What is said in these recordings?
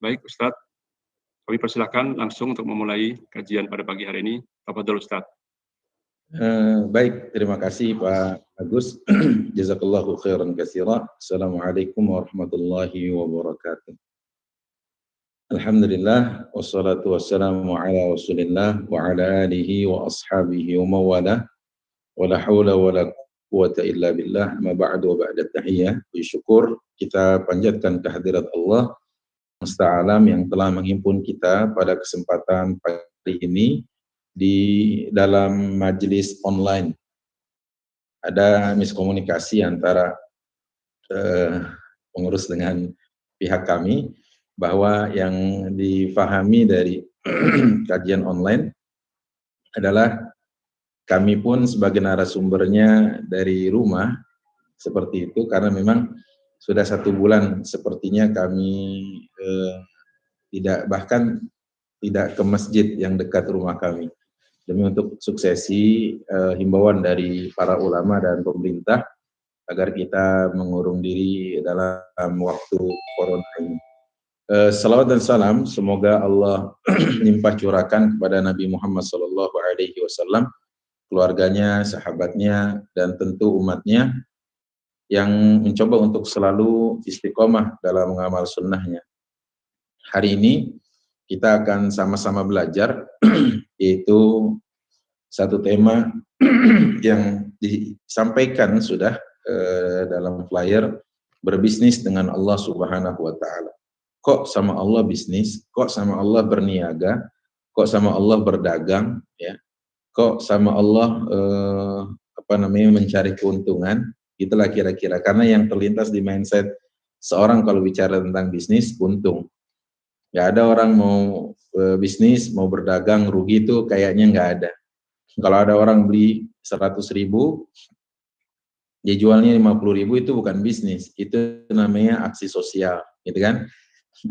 Baik Ustadz, kami persilakan langsung untuk memulai kajian pada pagi hari ini. Tafadhol Ustadz. Baik, terima kasih Pak Agus. Jazakallahu khairan katsira. Assalamualaikum warahmatullahi wabarakatuh. Alhamdulillah, wassalatu wassalamu ala Rasulillah wa ala alihi wa ashabihi wa mawalah. Wa la haula wa la quwwata illa billah. Ma ba'du wa ba'da tahiyyah. Syukur kita panjatkan kehadirat Allah semesta alam yang telah menghimpun kita pada kesempatan pagi ini di dalam majelis online. Ada miskomunikasi antara pengurus dengan pihak kami bahwa yang difahami dari kajian online adalah kami pun sebagai narasumbernya dari rumah seperti itu, karena memang sudah 1 bulan sepertinya kami tidak ke masjid yang dekat rumah kami. Demi untuk suksesi himbauan dari para ulama dan pemerintah agar kita mengurung diri dalam waktu corona ini. Salawat dan salam semoga Allah limpah curahkan kepada Nabi Muhammad SAW, keluarganya, sahabatnya, dan tentu umatnya yang mencoba untuk selalu istiqomah dalam mengamal sunnahnya. Hari ini kita akan sama-sama belajar yaitu satu tema yang disampaikan sudah dalam flyer, berbisnis dengan Allah Subhanahu wa taala. Kok sama Allah bisnis? Kok sama Allah berniaga? Kok sama Allah berdagang, ya? Kok sama Allah mencari keuntungan? Itulah kira-kira, karena yang terlintas di mindset seorang kalau bicara tentang bisnis, untung. Nggak ada orang mau bisnis, mau berdagang, rugi itu kayaknya nggak ada. Kalau ada orang beli 100.000, dia jualnya 50.000, itu bukan bisnis, itu namanya aksi sosial, gitu kan?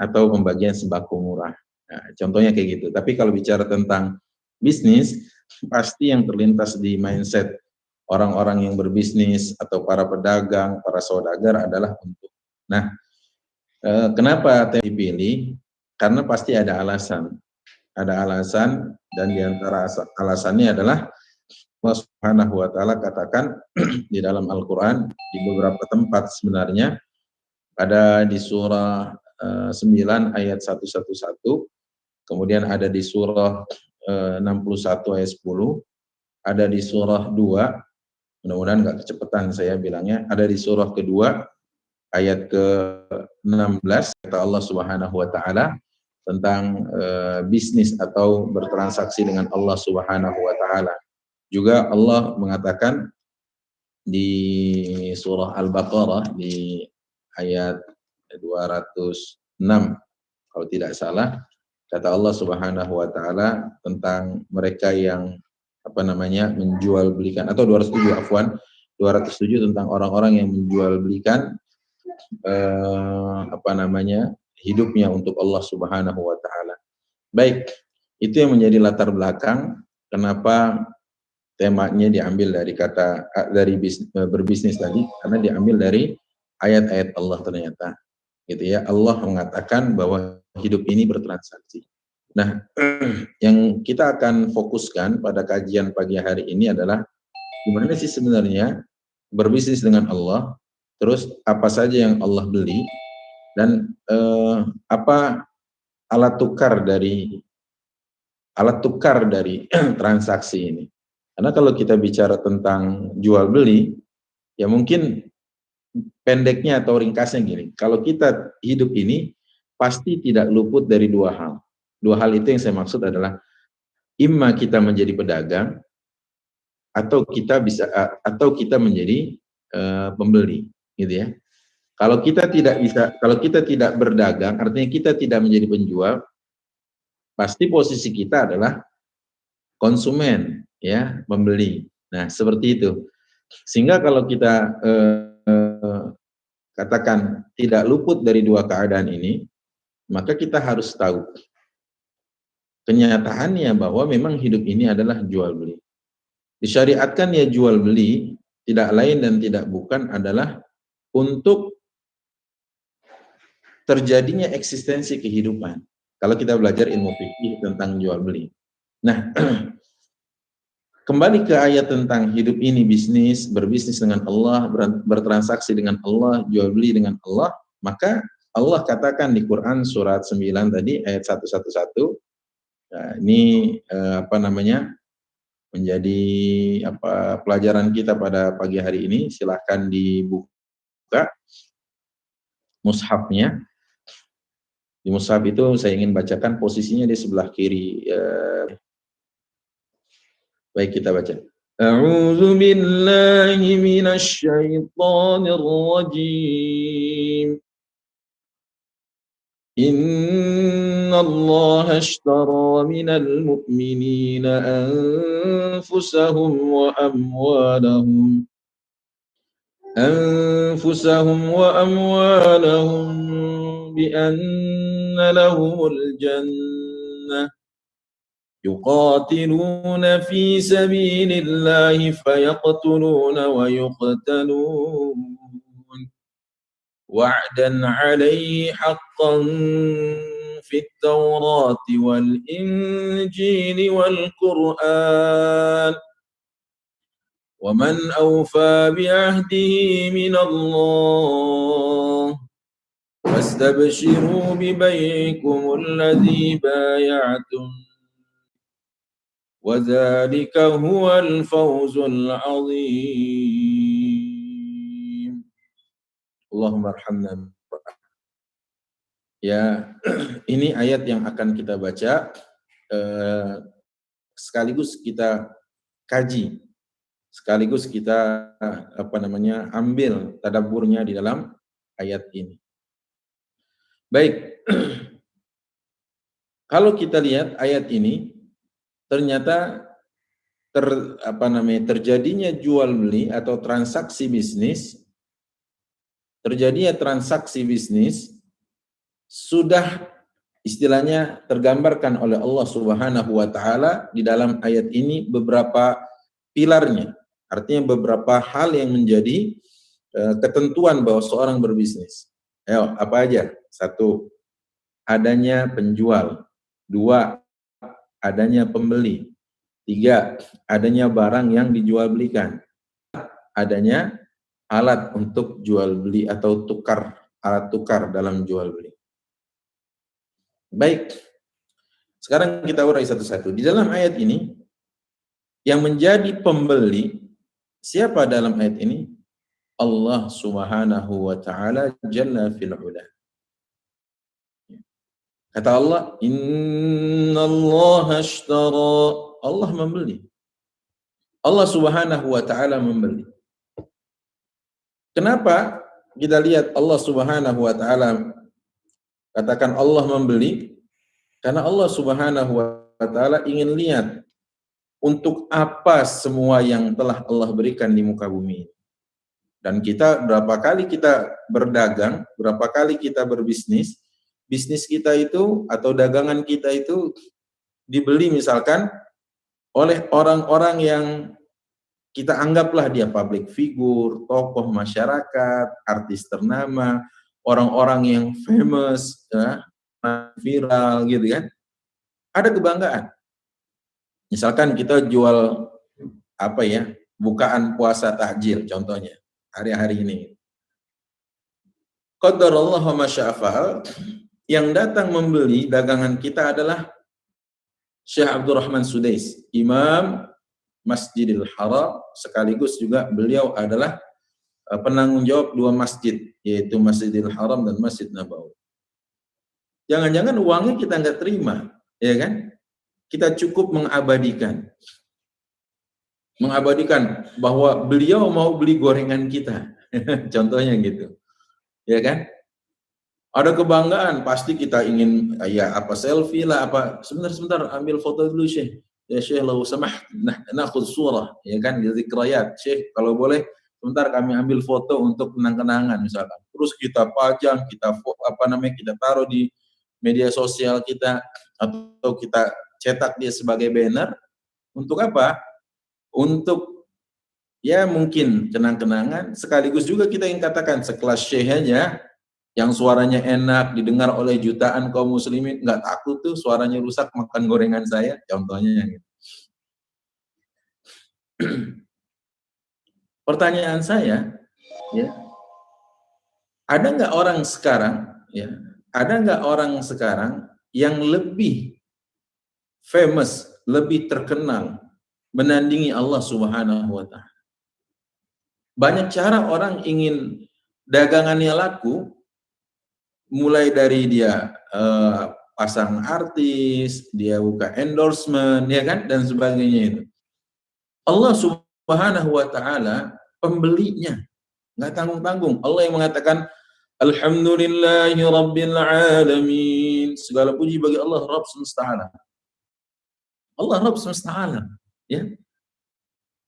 Atau pembagian sembako murah. Nah, contohnya kayak gitu. Tapi kalau bicara tentang bisnis, pasti yang terlintas di mindset orang-orang yang berbisnis atau para pedagang, para saudagar adalah untung. Nah, kenapa tema dipilih? Karena pasti ada alasan. Ada alasan, dan diantara alasannya adalah Allah Subhanahu wa taala katakan di dalam Al-Qur'an di beberapa tempat, sebenarnya ada di surah 9 ayat 111, kemudian ada di surah 61 ayat 10, ada di surah 2, mudah-mudahan nggak kecepatan saya bilangnya, ada di surah kedua ayat ke-16, kata Allah Subhanahu wa taala tentang bisnis atau bertransaksi dengan Allah Subhanahu wa taala. Juga Allah mengatakan di surah Al-Baqarah di ayat 206 kalau tidak salah, kata Allah Subhanahu wa taala tentang mereka yang menjual belikan, atau 207 tentang orang-orang yang menjual belikan hidupnya untuk Allah Subhanahu wa taala. Baik, itu yang menjadi latar belakang kenapa temanya diambil dari kata berbisnis tadi, karena diambil dari ayat-ayat Allah ternyata. Gitu ya. Allah mengatakan bahwa hidup ini bertransaksi. Nah, yang kita akan fokuskan pada kajian pagi hari ini adalah gimana sih sebenarnya berbisnis dengan Allah, terus apa saja yang Allah beli, dan apa alat tukar dari transaksi ini. Karena kalau kita bicara tentang jual beli, ya mungkin pendeknya atau ringkasnya gini, kalau kita hidup ini pasti tidak luput dari 2 hal. 2 hal itu yang saya maksud adalah imma kita menjadi pedagang atau kita menjadi pembeli, gitu ya. Kalau kita tidak berdagang, artinya kita tidak menjadi penjual, pasti posisi kita adalah konsumen, ya, pembeli. Nah, seperti itu. Sehingga kalau kita katakan tidak luput dari 2 keadaan ini, maka kita harus tahu kenyataannya bahwa memang hidup ini adalah jual beli. Disyariatkan ya jual beli, tidak lain dan tidak bukan adalah untuk terjadinya eksistensi kehidupan. Kalau kita belajar ilmu fikih tentang jual beli. Nah, kembali ke ayat tentang hidup ini bisnis, berbisnis dengan Allah, bertransaksi dengan Allah, jual beli dengan Allah, maka Allah katakan di Quran surat 9 tadi ayat 111. Nah, ini menjadi pelajaran kita pada pagi hari ini. Silahkan dibuka mushafnya. Di mushaf itu saya ingin bacakan posisinya di sebelah kiri. Baik, kita baca. A'udzu billahi minasy syaithanir rajim. Innallaha ashtara minal mu'minina anfusahum wa amwalahum bi anna lahumul jannah yuqatiluna fi sabilillahi fayaqtuluna wa yuqtalun wa'dan 'alaihi haqqan fit tawrati wal injili wal qur'an wa man awfa bi 'ahdihi min Allah wastabshiru bi bai'ikum alladhi bay'atum wa dzalika huwal fawzul 'adzim. Allahumma arhamna. Ya, ini ayat yang akan kita baca, sekaligus kita kaji, sekaligus kita ambil tadabburnya di dalam ayat ini. Baik, kalau kita lihat ayat ini, ternyata terjadinya jual beli atau transaksi bisnis. Terjadinya transaksi bisnis sudah istilahnya tergambarkan oleh Allah Subhanahu wa taala di dalam ayat ini beberapa pilarnya. Artinya beberapa hal yang menjadi ketentuan bahwa seorang berbisnis. Ayo, apa aja? 1, adanya penjual. 2, adanya pembeli. 3, adanya barang yang dijual belikan. Adanya alat untuk jual beli atau alat tukar dalam jual beli. Baik, sekarang kita urai satu-satu. Di dalam ayat ini, yang menjadi pembeli, siapa dalam ayat ini? Allah Subhanahu wa ta'ala Jalla fil ula. Kata Allah, Innallaha ashtara. Allah membeli. Allah Subhanahu wa ta'ala membeli. Kenapa kita lihat Allah Subhanahu wa ta'ala katakan Allah membeli? Karena Allah Subhanahu wa ta'ala ingin lihat untuk apa semua yang telah Allah berikan di muka bumi. Dan kita berapa kali kita berdagang, berapa kali kita berbisnis, bisnis kita itu atau dagangan kita itu dibeli misalkan oleh orang-orang yang kita anggaplah dia public figure, tokoh masyarakat, artis ternama, orang-orang yang famous, ya, viral gitu kan. Ada kebanggaan. Misalkan kita jual bukaan puasa takjil contohnya, hari-hari ini. Qadarallah wa masya'afal, yang datang membeli dagangan kita adalah Syekh Abdurrahman Sudais, Imam Masjidil Haram, sekaligus juga beliau adalah penanggung jawab 2 masjid, yaitu Masjidil Haram dan Masjid Nabawi. Jangan-jangan uangnya kita nggak terima, ya kan? Kita cukup mengabadikan bahwa beliau mau beli gorengan kita, contohnya gitu, ya kan? Ada kebanggaan, pasti kita ingin selfie lah, sebentar ambil foto dulu Syekh. Ya Syekh, lau samah, nakhud surah, ya kan, zikrayat. Syekh, kalau boleh sebentar kami ambil foto untuk kenang-kenangan misalkan. Terus kita pajang, kita taruh di media sosial kita, atau kita cetak dia sebagai banner. Untuk apa? Untuk ya mungkin kenang-kenangan, sekaligus juga kita ingin katakan sekelas Syekh aja yang suaranya enak, didengar oleh jutaan kaum muslimin, nggak takut tuh suaranya rusak makan gorengan saya, contohnya gitu. Pertanyaan saya, ya, ada nggak orang sekarang, ya, ada nggak orang sekarang yang lebih famous, lebih terkenal, menandingi Allah Subhanahu wa Ta'ala? Banyak cara orang ingin dagangannya laku, mulai dari dia pasang artis, dia buka endorsement, ya kan, dan sebagainya itu. Allah Subhanahu wa Ta'ala pembelinya, nggak tanggung-tanggung. Allah yang mengatakan, Alhamdulillahi Rabbil Alamin. Segala puji bagi Allah, Rabb semesta alam. Allah Rabb semesta alam. Ya.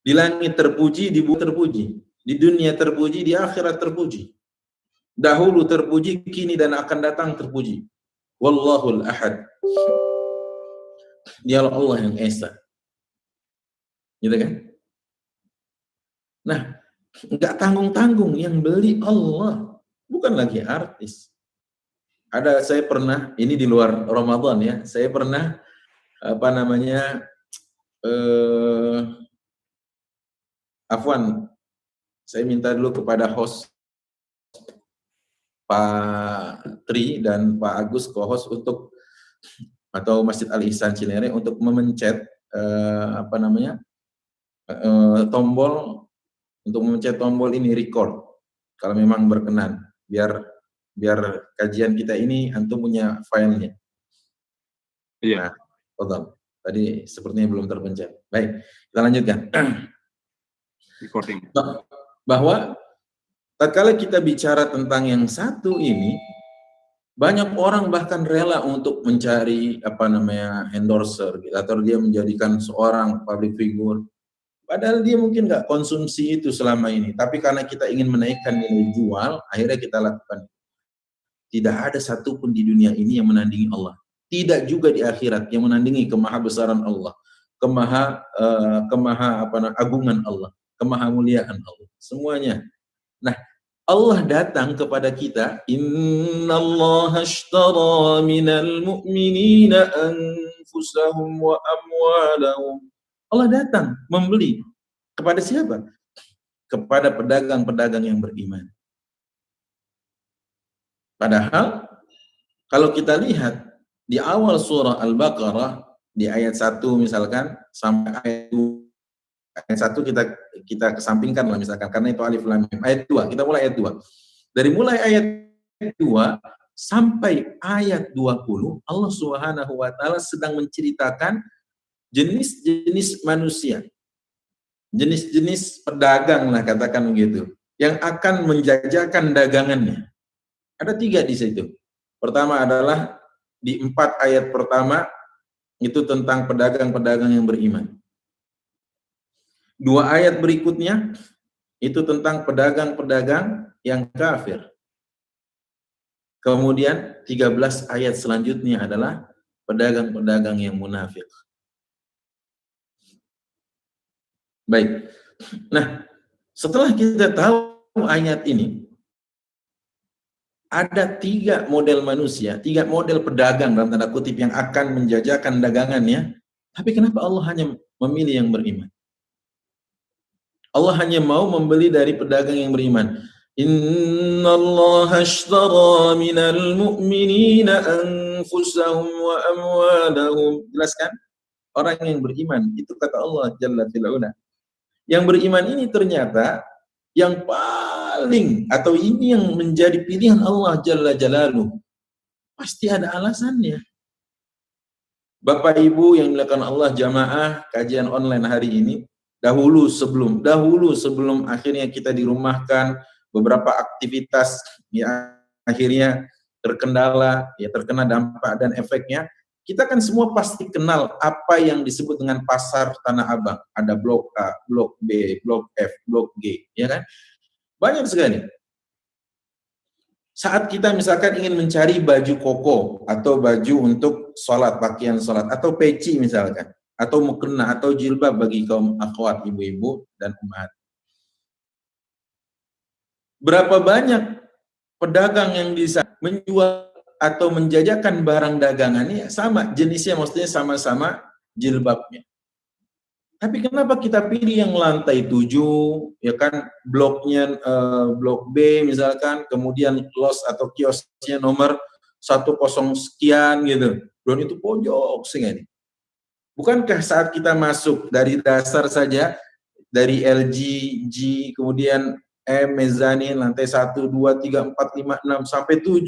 Di langit terpuji, di bumi terpuji. Di dunia terpuji, di akhirat terpuji. Dahulu terpuji, kini dan akan datang terpuji. Wallahul Ahad. Dialah Allah yang Esa. Gitu kan? Nah, nggak tanggung-tanggung, yang beli Allah, bukan lagi artis. Saya pernah, ini di luar Ramadan ya, saya pernah Afwan, saya minta dulu kepada host Pak Tri dan Pak Agus, co-host atau Masjid Al Ihsan Cinere untuk memencet tombol, untuk memencet tombol ini record kalau memang berkenan, biar kajian kita ini antum punya filenya. Iya. Nah, tadi sepertinya belum terpencet. Baik, kita lanjutkan. Recording. Bahwa tatkala kita bicara tentang yang satu ini, banyak orang bahkan rela untuk mencari endorser gitu, atau dia menjadikan seorang public figure. Padahal dia mungkin nggak konsumsi itu selama ini, tapi karena kita ingin menaikkan nilai jual, akhirnya kita lakukan. Tidak ada satupun di dunia ini yang menandingi Allah. Tidak juga di akhirat yang menandingi kemahabesaran Allah, agungan Allah, kemahamuliaan Allah. Semuanya. Nah, Allah datang kepada kita, innallaha ashtara minal mu'minina anfusahum wa amwalahum. Allah datang membeli kepada siapa? Kepada pedagang-pedagang yang beriman. Padahal kalau kita lihat di awal surah Al-Baqarah di ayat 1 misalkan sampai ayat 1 kita kesampingkan lah misalkan, karena itu alif lam mim. Ayat 2, kita mulai ayat 2. Dari mulai ayat 2 sampai ayat 20, Allah Subhanahu wa Ta'ala sedang menceritakan jenis-jenis manusia, jenis-jenis pedagang lah katakan begitu, yang akan menjajakan dagangannya. Ada 3 di situ. Pertama adalah di 4 ayat pertama itu tentang pedagang-pedagang yang beriman. 2 ayat berikutnya itu tentang pedagang-pedagang yang kafir. Kemudian 13 ayat selanjutnya adalah pedagang-pedagang yang munafik. Baik. Nah, setelah kita tahu ayat ini, ada 3 model manusia, 3 model pedagang dalam tanda kutip yang akan menjajakan dagangannya, tapi kenapa Allah hanya memilih yang beriman? Allah hanya mau membeli dari pedagang yang beriman. Innallaha ashtara minal mu'minina anfusahum wa amwalahum. Jelaskan? Orang yang beriman, itu kata Allah Jalla fi'ala. Yang beriman ini ternyata yang paling, atau ini yang menjadi pilihan Allah Jalla Jalaluhu, pasti ada alasannya. Bapak Ibu yang dilakukan Allah jamaah kajian online hari ini, dahulu sebelum akhirnya kita dirumahkan, beberapa aktivitas ya akhirnya terkena dampak dan efeknya, kita kan semua pasti kenal apa yang disebut dengan pasar Tanah Abang. Ada blok A, blok B, blok F, blok G, ya kan? Banyak sekali. Saat kita misalkan ingin mencari baju koko atau baju untuk sholat, pakaian sholat, atau peci misalkan, atau mukena, atau jilbab bagi kaum akhwat, ibu-ibu dan umat. Berapa banyak pedagang yang bisa menjual atau menjajakan barang dagangannya sama jenisnya, maksudnya sama-sama jilbabnya. Tapi kenapa kita pilih yang lantai 7, ya kan, bloknya blok B misalkan, kemudian los atau kiosnya nomor 10 sekian gitu. Dan itu pojok sekali. Bukankah saat kita masuk dari dasar saja, dari LG, G, kemudian M, mezanin, lantai 1, 2, 3, 4, 5, 6, sampai 7,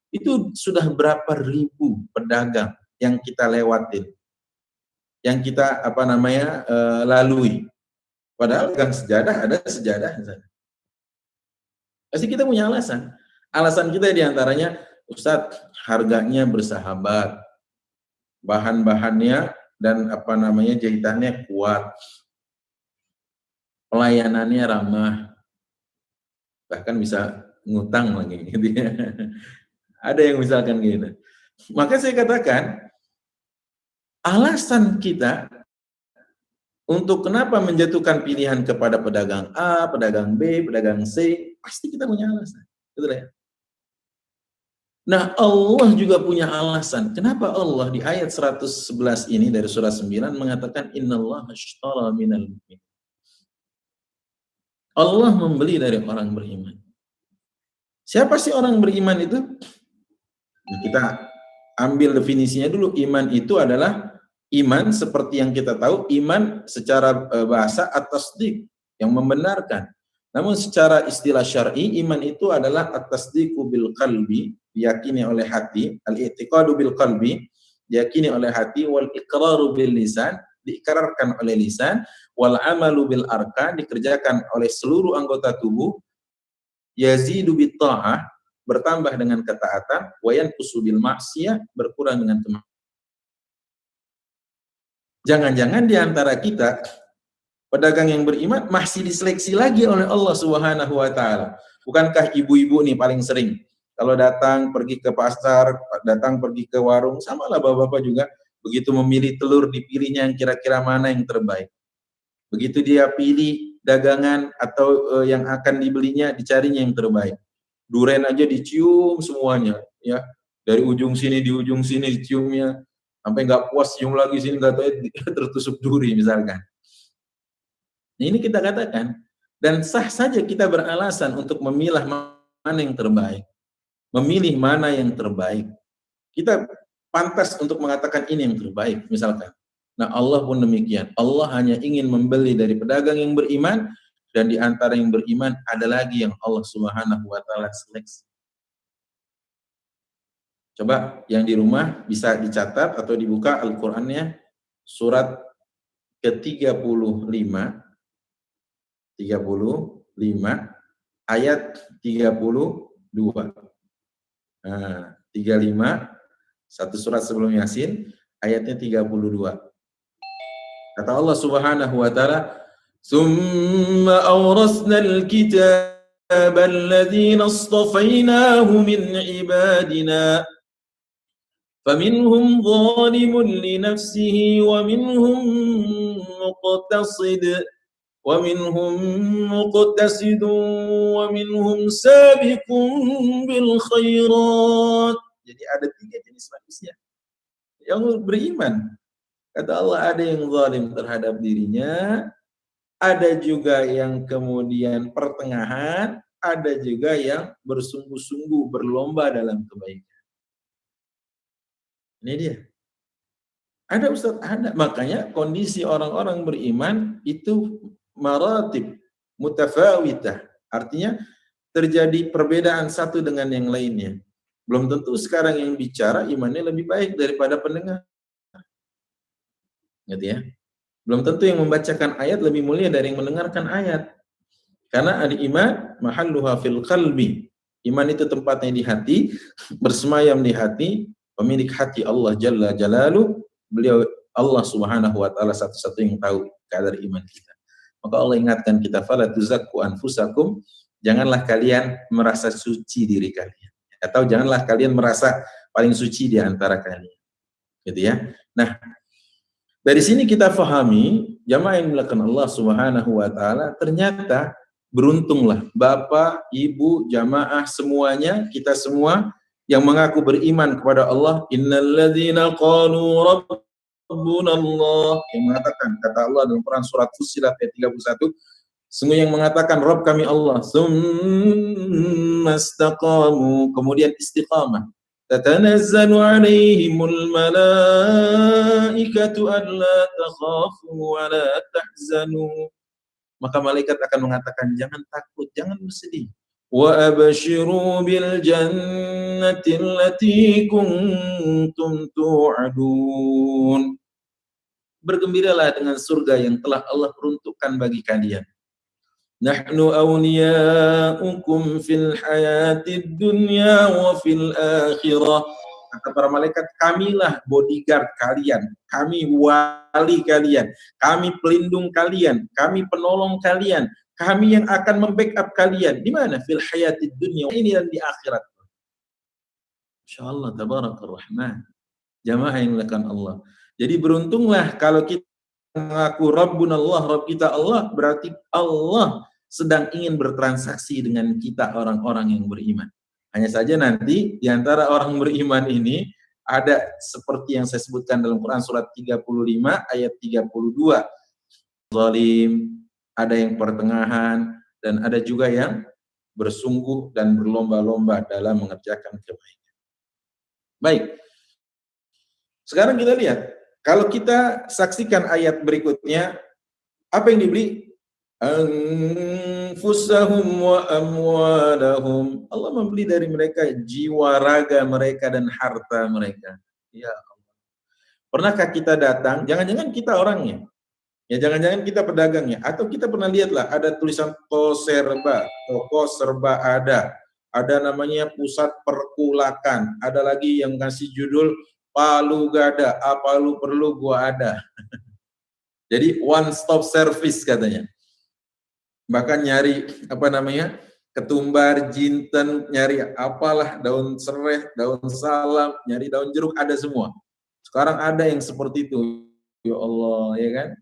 itu sudah berapa ribu pedagang yang kita lewatin, yang kita lalui. Padahal gang sejadah ada sejadah di sana. Pasti kita punya alasan. Alasan kita diantaranya, Ustadz, harganya bersahabat, bahan-bahannya dan jahitannya kuat, pelayanannya ramah, bahkan bisa ngutang lagi gitu ya. Ada yang misalkan gitu. Maka saya katakan, alasan kita untuk kenapa menjatuhkan pilihan kepada pedagang A, pedagang B, pedagang C, pasti kita punya alasan. Betul ya? Nah, Allah juga punya alasan. Kenapa Allah di ayat 111 ini dari surah 9 mengatakan innallaha ashtara minal mu'minin. Allah membeli dari orang beriman. Siapa sih orang beriman itu? Nah, kita ambil definisinya dulu. Iman itu adalah iman seperti yang kita tahu, iman secara bahasa at-tasdiq, yang membenarkan. Namun secara istilah syar'i, iman itu adalah at-tasdiqu bil qalbi, diyakini oleh hati, al-i'tiqadu bil qalbi, diyakini oleh hati, wal iqraru bil lisan, diikrarkan oleh lisan, wal amalu bil arkan, dikerjakan oleh seluruh anggota tubuh, yazidu bit ta'ah, bertambah dengan ketaatan, wa yanqusu bil ma'siyah, berkurang dengan kemaksiatan. Jangan-jangan di antara kita pedagang yang beriman masih diseleksi lagi oleh Allah Subhanahu wa taala. Bukankah ibu-ibu nih paling sering kalau datang pergi ke pasar, datang pergi ke warung, samalah bapak-bapak juga, begitu memilih telur dipilihnya yang kira-kira mana yang terbaik. Begitu dia pilih dagangan atau yang akan dibelinya, dicarinya yang terbaik. Duren aja dicium semuanya, ya. Dari ujung sini di ujung sini diciumnya. Sampai nggak puas cium lagi sini, nggak tahu tertusuk duri misalkan. Nah, ini kita katakan, dan sah saja kita beralasan untuk memilah mana yang terbaik, memilih mana yang terbaik. Kita pantas untuk mengatakan ini yang terbaik misalkan. Nah, Allah pun demikian. Allah hanya ingin membeli dari pedagang yang beriman, dan di antara yang beriman ada lagi yang Allah Subhanahu wa taala seleksi. Coba yang di rumah bisa dicatat atau dibuka Al-Qur'annya, surat ke-35 ayat 32. Nah, 35, satu surat sebelum Yasin, ayatnya 32. Kata Allah Subhanahu wa taala, "Tsumma awrasnal kitaba alladziina astafainahu min ibadina." فَمِنْهُمْ ظَالِمٌ لِنَفْسِهِ وَمِنْهُمْ مُقْتَصِدٌ وَمِنْهُمْ سَابِقٌ بِالْخَيْرَاتِ. Jadi ada 3 jenis manusia yang beriman. Kata Allah, ada yang zalim terhadap dirinya, ada juga yang kemudian pertengahan, ada juga yang bersungguh-sungguh berlomba dalam kebaikan. Ini dia. Ada Ustaz, ada. Makanya kondisi orang-orang beriman itu maratib, mutafawitah. Artinya terjadi perbedaan satu dengan yang lainnya. Belum tentu sekarang yang bicara imannya lebih baik daripada pendengar. Gitu ya. Belum tentu yang membacakan ayat lebih mulia dari yang mendengarkan ayat. Karena al-iman mahalluha fil qalbi. Iman itu tempatnya di hati, bersemayam di hati. Pemilik hati Allah Jalla Jalaluh, beliau Allah Subhanahu wa taala satu-satu yang tahu kadar iman kita. Maka Allah ingatkan kita, fala tuzakku anfusakum, janganlah kalian merasa suci diri kalian, atau janganlah kalian merasa paling suci di antara kalian. Gitu ya. Nah, dari sini kita fahami, jamaah yang dilakukan Allah Subhanahu wa taala, ternyata Beruntunglah Bapak, Ibu, jamaah semuanya, kita semua yang mengaku beriman kepada Allah. Innalladzina qalu rabbuna Allah, yang mengatakan, kata Allah dalam Quran surat Fussilat ayat 31, sungguh yang mengatakan Rabb kami Allah, tsumma kemudian istiqamah. Tatanazzalu alaihimul malaikatu alla takhafu wa la tahzanu. Maka malaikat akan mengatakan, jangan takut, jangan bersedih. Wa abshiru bil jannati allati kuntum tu'adun. Bergembiralah dengan surga yang telah Allah peruntukkan bagi kalian. Nahnu awliya'ukum fil hayatid dunya wa fil akhirah. Kata para malaikat, kamilah bodyguard kalian, kami wali kalian, kami pelindung kalian, kami penolong kalian, kami yang akan membackup kalian. Di mana? Fil hayatid dunya, ini dan di akhirat. Insyaallah tabarakar rahman. Jamaah yang dimuliakan Allah. Jadi beruntunglah kalau kita mengaku Rabbuna Allah, Rabb kita Allah, berarti Allah sedang ingin bertransaksi dengan kita orang-orang yang beriman. Hanya saja nanti di antara orang beriman ini ada seperti yang saya sebutkan dalam Quran surat 35 ayat 32. Zalim, ada yang pertengahan, dan ada juga yang bersungguh dan berlomba-lomba dalam mengerjakan kebaikan. Baik. Sekarang kita lihat, kalau kita saksikan ayat berikutnya, apa yang diberi? Anfusahum wa amwalahum. Allah membeli dari mereka jiwa raga mereka dan harta mereka. Ya Allah. Pernahkah kita datang, jangan-jangan kita orangnya, ya jangan-jangan kita pedagangnya, atau kita pernah lihatlah ada tulisan toko serba ada namanya pusat perkulakan, ada lagi yang ngasih judul Palu Gada, apa lu perlu gua ada. Jadi one stop service katanya. Bahkan nyari ketumbar, jinten, nyari apalah, daun serai, daun salam, nyari daun jeruk, ada semua. Sekarang ada yang seperti itu. Ya Allah, ya kan?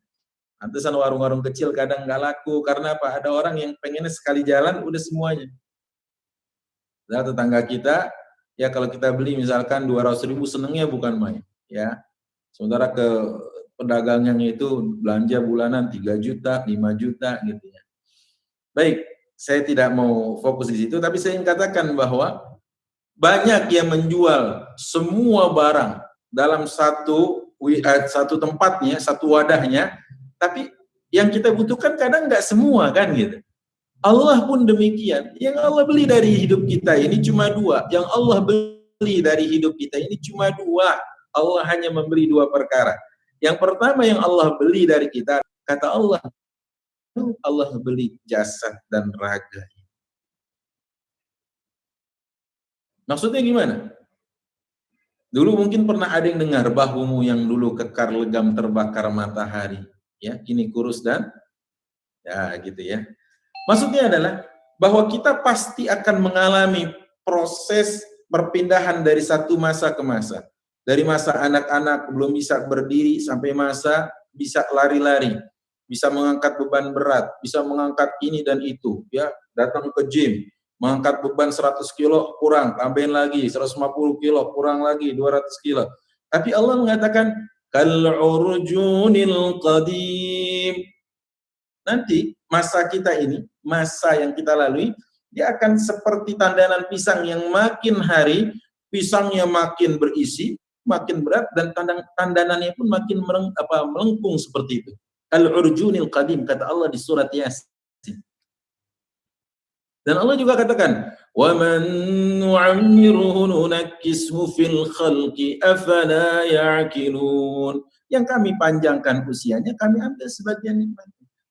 Pantesan warung-warung kecil kadang nggak laku, karena apa? Ada orang yang pengennya sekali jalan udah semuanya. Nah, tetangga kita, ya kalau kita beli misalkan 200.000 senengnya bukan main, ya. Sementara ke pedagangnya itu belanja bulanan 3 juta, 5 juta gitu ya. Baik, saya tidak mau fokus di situ, tapi saya ingin katakan bahwa banyak yang menjual semua barang dalam satu tempatnya, satu wadahnya, tapi yang kita butuhkan kadang nggak semua kan gitu. Allah pun demikian. Yang Allah beli dari hidup kita ini cuma 2. Yang Allah beli dari hidup kita ini cuma 2. Allah hanya membeli 2 perkara. Yang pertama yang Allah beli dari kita, kata Allah beli jasad dan raga. Maksudnya gimana? Dulu mungkin pernah ada yang dengar bahumu yang dulu kekar legam terbakar matahari, ya, kini kurus dan ya gitu ya. Maksudnya adalah bahwa kita pasti akan mengalami proses perpindahan dari satu masa ke masa. Dari masa anak-anak belum bisa berdiri sampai masa bisa lari-lari, bisa mengangkat beban berat, bisa mengangkat ini dan itu, ya, datang ke gym, mengangkat beban 100 kilo kurang, tambahin lagi 150 kilo, kurang lagi 200 kilo. Tapi Allah mengatakan kal'urjunil qadim. Nanti masa kita ini, masa yang kita lalui, dia akan seperti tandanan pisang yang makin hari pisangnya makin berisi, makin berat, dan tandanannya pun makin melengkung seperti itu. Al-urjunil qadim, kata Allah di surat Yasin. Dan Allah juga katakan, wa man nu'ammiruhu nunakkishu fil khalqi afala ya'qilun. Yang kami panjangkan usianya, kami ambil sebagian nikmat.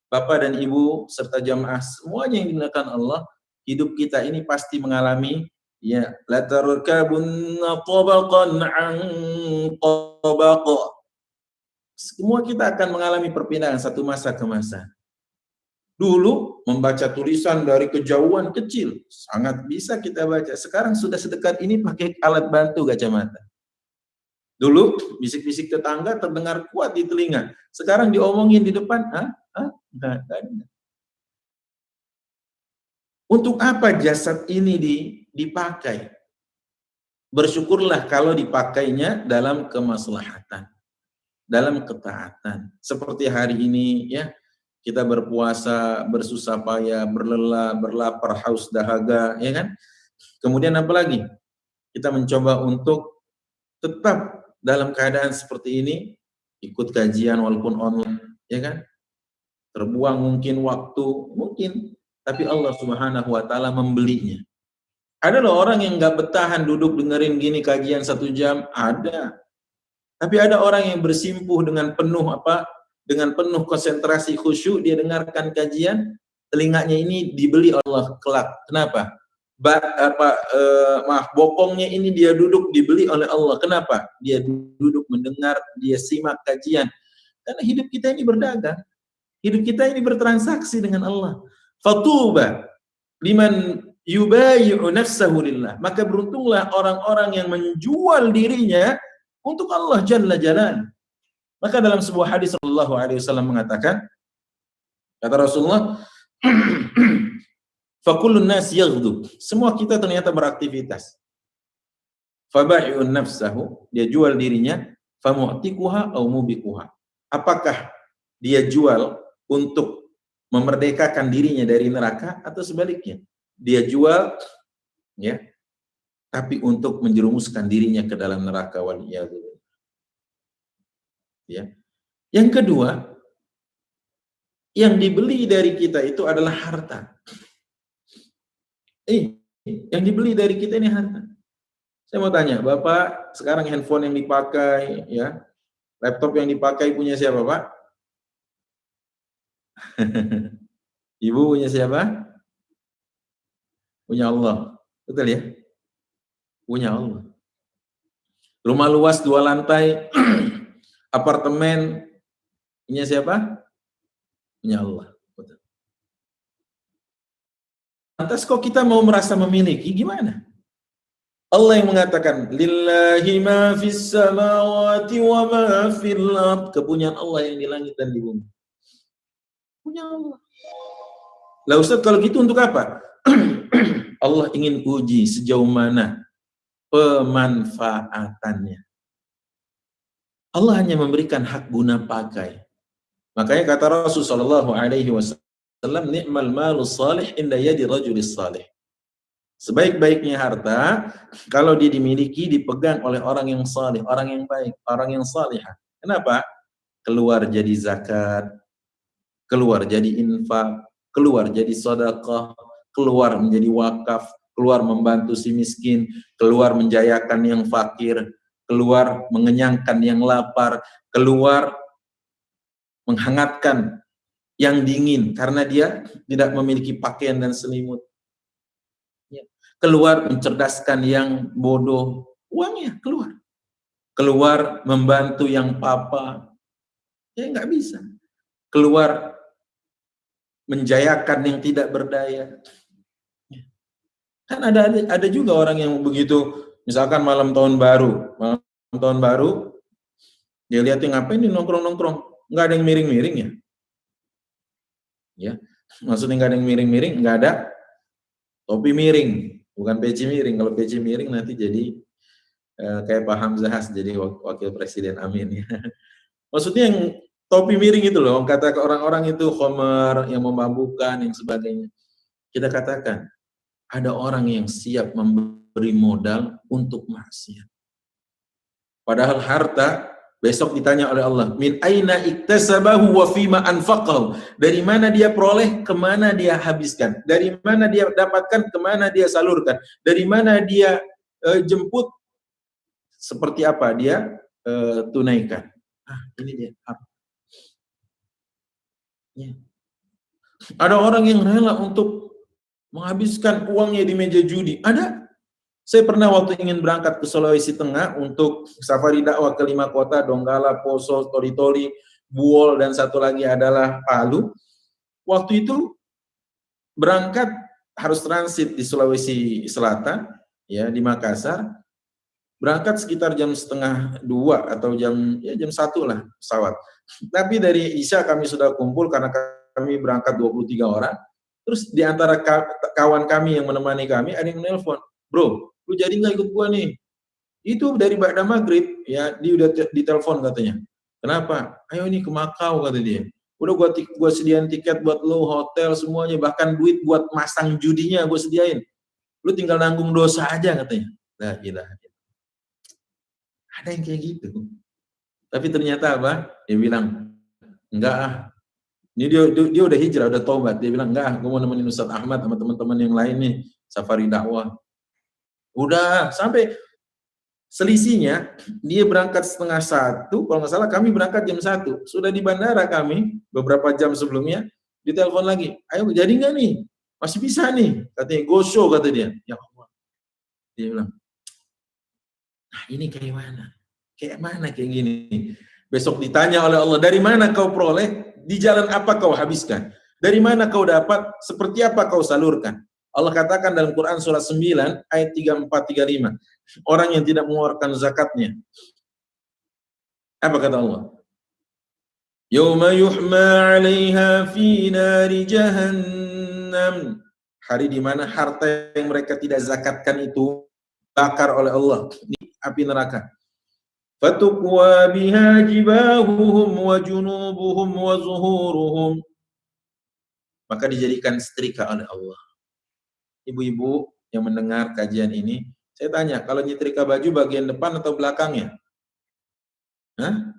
Bapak dan Ibu serta jamaah semuanya yang dimuliakan Allah, hidup kita ini pasti mengalami ya la tarkabunna tabaqan an tabaq. Semua kita akan mengalami perpindahan satu masa ke masa. Dulu membaca tulisan dari kejauhan kecil, sangat bisa kita baca. Sekarang sudah sedekat ini pakai alat bantu kacamata. Dulu bisik-bisik tetangga terdengar kuat di telinga. Sekarang diomongin di depan, enggak ada. Untuk apa jasad ini dipakai? Bersyukurlah kalau dipakainya dalam kemaslahatan, dalam ketaatan. Seperti hari ini ya, kita berpuasa, bersusah payah, berlelah, berlapar, haus, dahaga, ya kan? Kemudian apa lagi? Kita mencoba untuk tetap dalam keadaan seperti ini, ikut kajian walaupun online, ya kan? Terbuang mungkin waktu, mungkin, tapi Allah Subhanahu wa taala membelinya. Ada loh orang yang nggak bertahan duduk dengerin gini kajian 1 jam, ada. Tapi ada orang yang bersimpuh dengan penuh dengan penuh konsentrasi khusyuk dia dengarkan kajian, telinganya ini dibeli Allah kelak. Kenapa? Bokongnya ini dia duduk dibeli oleh Allah. Kenapa? Dia duduk mendengar, dia simak kajian. Karena hidup kita ini berdagang. Hidup kita ini bertransaksi dengan Allah. Fatuba liman yubayi'u nafsahu lillah. Maka beruntunglah orang-orang yang menjual dirinya untuk Allah Jalla Jalaluhu. Maka dalam sebuah hadis Rasulullah SAW mengatakan, kata Rasulullah, fakullun nas yaghdu. Semua kita ternyata beraktivitas. Faba'i'un nafsahu, dia jual dirinya, famu'tikuha au mubikuha. Apakah dia jual untuk memerdekakan dirinya dari neraka atau sebaliknya? Dia jual ya, tapi untuk menjerumuskan dirinya ke dalam neraka, waliyadzu. Ya. Yang kedua, yang dibeli dari kita itu adalah harta. Yang dibeli dari kita ini harta. Saya mau tanya, Bapak, sekarang handphone yang dipakai, ya, laptop yang dipakai punya siapa, Pak? Ibu punya siapa? Punya Allah. Betul ya? Punya Allah. Rumah luas 2 lantai, apartemen, punya siapa? Punya Allah. Betul. Lantas kok kita mau merasa memiliki, gimana? Allah yang mengatakan, lillahi ma fis samawati wa ma fil ard. Kepunyaan Allah yang di langit dan di bumi. Punya Allah. Lah Ustaz, kalau gitu untuk apa? Allah ingin uji sejauh mana pemanfaatannya. Allah hanya memberikan hak guna pakai. Makanya kata Rasulullah SAW, ni'mal malus salih inda yadi rajulis salih. Sebaik-baiknya harta, kalau dia dimiliki, dipegang oleh orang yang salih, orang yang baik, orang yang salihah. Kenapa? Keluar jadi zakat, keluar jadi infak, keluar jadi sedekah, keluar menjadi wakaf, keluar membantu si miskin, keluar menjayakan yang fakir, keluar mengenyangkan yang lapar, keluar menghangatkan yang dingin karena dia tidak memiliki pakaian dan selimut, keluar mencerdaskan yang bodoh, uangnya keluar membantu yang papa, ya nggak bisa, keluar menjayakan yang tidak berdaya. Kan ada juga orang yang begitu, misalkan malam tahun baru, dia lihat yang ngapain ini nongkrong, nggak ada yang miring-miring ya. Ya, maksudnya nggak ada yang miring-miring, nggak ada topi miring, bukan peci miring. Kalau peci miring nanti jadi kayak Pak Hamzah jadi wakil presiden, amin ya. Maksudnya yang topi miring itu loh, kata orang-orang itu khomer, yang memabukkan, yang sebagainya. Kita katakan, ada orang yang siap memberi modal untuk maksiat. Padahal harta, besok ditanya oleh Allah, min aina iktasabahu wa fima anfaqahu. Dari mana dia peroleh, kemana dia habiskan. Dari mana dia dapatkan, kemana dia salurkan. Dari mana dia jemput, seperti apa dia tunaikan. Ini dia. Ya. Ada orang yang rela untuk menghabiskan uangnya di meja judi. Ada. Saya pernah waktu ingin berangkat ke Sulawesi Tengah untuk safari dakwah ke 5 kota, Donggala, Poso, Toli-Toli, Buol, dan satu lagi adalah Palu. Waktu itu berangkat harus transit di Sulawesi Selatan, ya, di Makassar. Berangkat sekitar jam 1:30 atau jam 1 lah pesawat. Tapi dari Isya kami sudah kumpul karena kami berangkat 23 orang. Terus di antara kawan kami yang menemani kami ada yang menelpon, bro, lu jadi nggak ikut gua nih? Itu dari ba'da maghrib, ya, dia udah ditelepon katanya. Kenapa? Ayo nih ke Makau kata dia. Udah gua sediain tiket buat lo, hotel semuanya, bahkan duit buat masang judinya gua sediain. Lu tinggal nanggung dosa aja katanya. La ilaha illallah. Ada yang kayak gitu. Tapi ternyata apa? Dia bilang, enggak ah. Ini dia udah hijrah, udah taubat. Dia bilang, enggak, gue mau nemenin Ustaz Ahmad sama teman-teman yang lain nih, safari dakwah. Udah, sampai selisihnya, dia berangkat 12:30, kalau nggak salah kami berangkat jam 1. Sudah di bandara kami, beberapa jam sebelumnya, ditelepon lagi, ayo jadi nggak nih? Masih bisa nih, katanya, go show, kata dia. Ya Allah. Dia bilang, nah ini kayak mana? Kayak mana kayak gini? Besok ditanya oleh Allah, dari mana kau peroleh? Di jalan apa kau habiskan? Dari mana kau dapat? Seperti apa kau salurkan? Allah katakan dalam Quran surah 9 ayat 34-35. Orang yang tidak mengeluarkan zakatnya. Apa kata Allah? Yauma yuhma 'alaiha fi nari jahannam. Hari di mana harta yang mereka tidak zakatkan itu bakar oleh Allah di api neraka. Fatukwa biha jibahuhum wa junubuhum wa zuhuruhum. Maka dijadikan setrika oleh Allah. Ibu-ibu yang mendengar kajian ini, saya tanya, kalau nyetrika baju bagian depan atau belakangnya? Hah?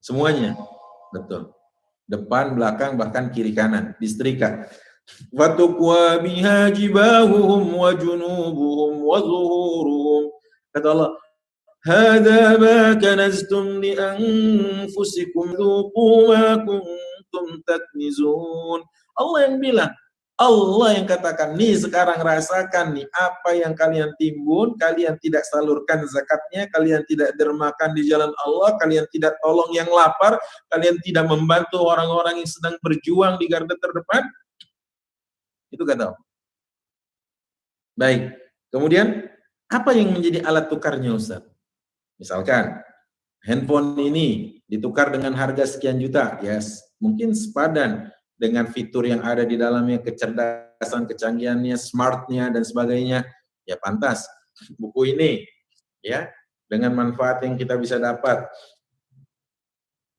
Semuanya? Betul. Depan, belakang, bahkan kiri kanan. Disetrika. Fatukwa biha jibahuhum wa junubuhum wa zuhuruhum. Kata Allah, Hada ma kanaztum li anfusikum dhuqu ma kuntum taknizun. Allah yang bilang, Allah yang katakan, nih sekarang rasakan nih apa yang kalian timbun, kalian tidak salurkan zakatnya, kalian tidak dermakan di jalan Allah, kalian tidak tolong yang lapar, kalian tidak membantu orang-orang yang sedang berjuang di garda terdepan. Itu kata Allah. Baik, kemudian apa yang menjadi alat tukarnya Ustaz? Misalkan, handphone ini ditukar dengan harga sekian juta, yes, mungkin sepadan dengan fitur yang ada di dalamnya, kecerdasan, kecanggihannya, smartnya, dan sebagainya, ya pantas. Buku ini, ya, dengan manfaat yang kita bisa dapat,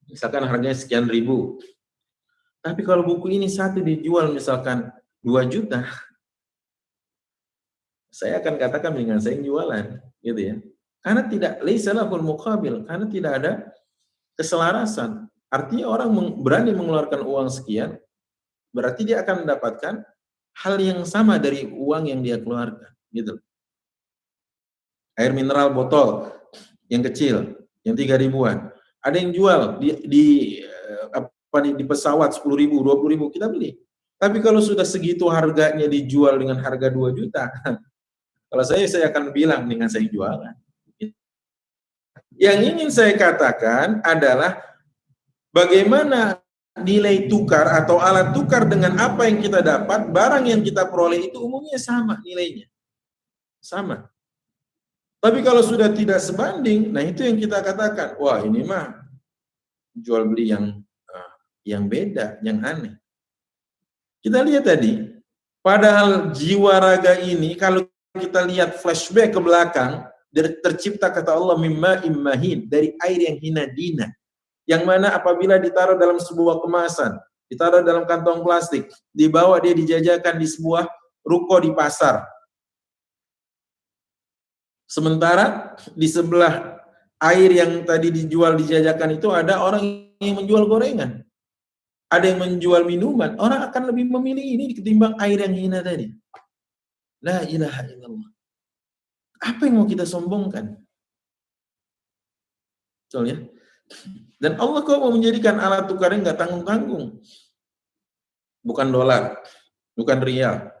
misalkan harganya sekian ribu, tapi kalau buku ini satu dijual misalkan 2 juta, saya akan katakan dengan saya yang jualan, gitu ya. Karena tidak laisa lahul muqabil, karena tidak ada keselarasan. Artinya orang berani mengeluarkan uang sekian, berarti dia akan mendapatkan hal yang sama dari uang yang dia keluarkan, gitu. Air mineral botol yang kecil, yang 3 ribuan, ada yang jual di pesawat 10 ribu, 20 ribu, kita beli. Tapi kalau sudah segitu harganya dijual dengan harga 2 juta, kalau saya akan bilang dengan saya jualan. Yang ingin saya katakan adalah bagaimana nilai tukar atau alat tukar dengan apa yang kita dapat, barang yang kita peroleh itu umumnya sama nilainya. Sama. Tapi kalau sudah tidak sebanding, nah itu yang kita katakan, wah ini mah jual beli yang beda, yang aneh. Kita lihat tadi, padahal jiwa raga ini kalau kita lihat flashback ke belakang, tercipta kata Allah mimma immahin, dari air yang hina dina, yang mana apabila ditaruh dalam sebuah kemasan, ditaruh dalam kantong plastik, dibawa dia dijajakan di sebuah ruko di pasar. Sementara di sebelah air yang tadi dijual dijajakan itu ada orang yang menjual gorengan, ada yang menjual minuman, orang akan lebih memilih ini ketimbang air yang hina tadi. La ilaha illallah. Apa yang mau kita sombongkan? Betul ya? Dan Allah kok mau menjadikan alat tukarnya nggak tanggung-tanggung. Bukan dolar, bukan rial,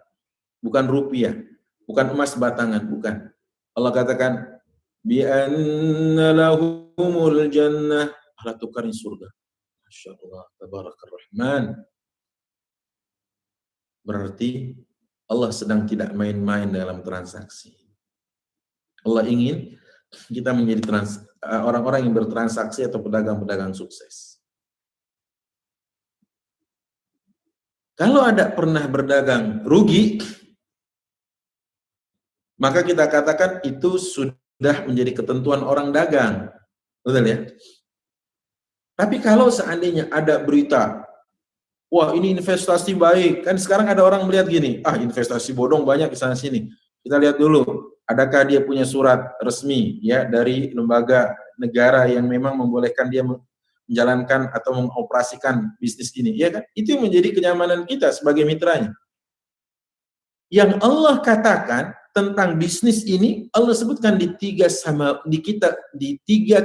bukan rupiah, bukan emas batangan, bukan. Allah katakan, bi'anna lahumul jannah, alat tukarnya surga. Masya Allah, tabarakar rahman. Berarti Allah sedang tidak main-main dalam transaksi. Allah ingin kita menjadi orang-orang yang bertransaksi atau pedagang-pedagang sukses. Kalau ada pernah berdagang rugi, maka kita katakan itu sudah menjadi ketentuan orang dagang. Betul ya? Tapi kalau seandainya ada berita, wah ini investasi baik, kan sekarang ada orang melihat gini, investasi bodong banyak di sana sini. Kita lihat dulu, adakah dia punya surat resmi ya dari lembaga negara yang memang membolehkan dia menjalankan atau mengoperasikan bisnis ini, ya kan? Itu yang menjadi kenyamanan kita sebagai mitranya. Yang Allah katakan tentang bisnis ini, Allah sebutkan di tiga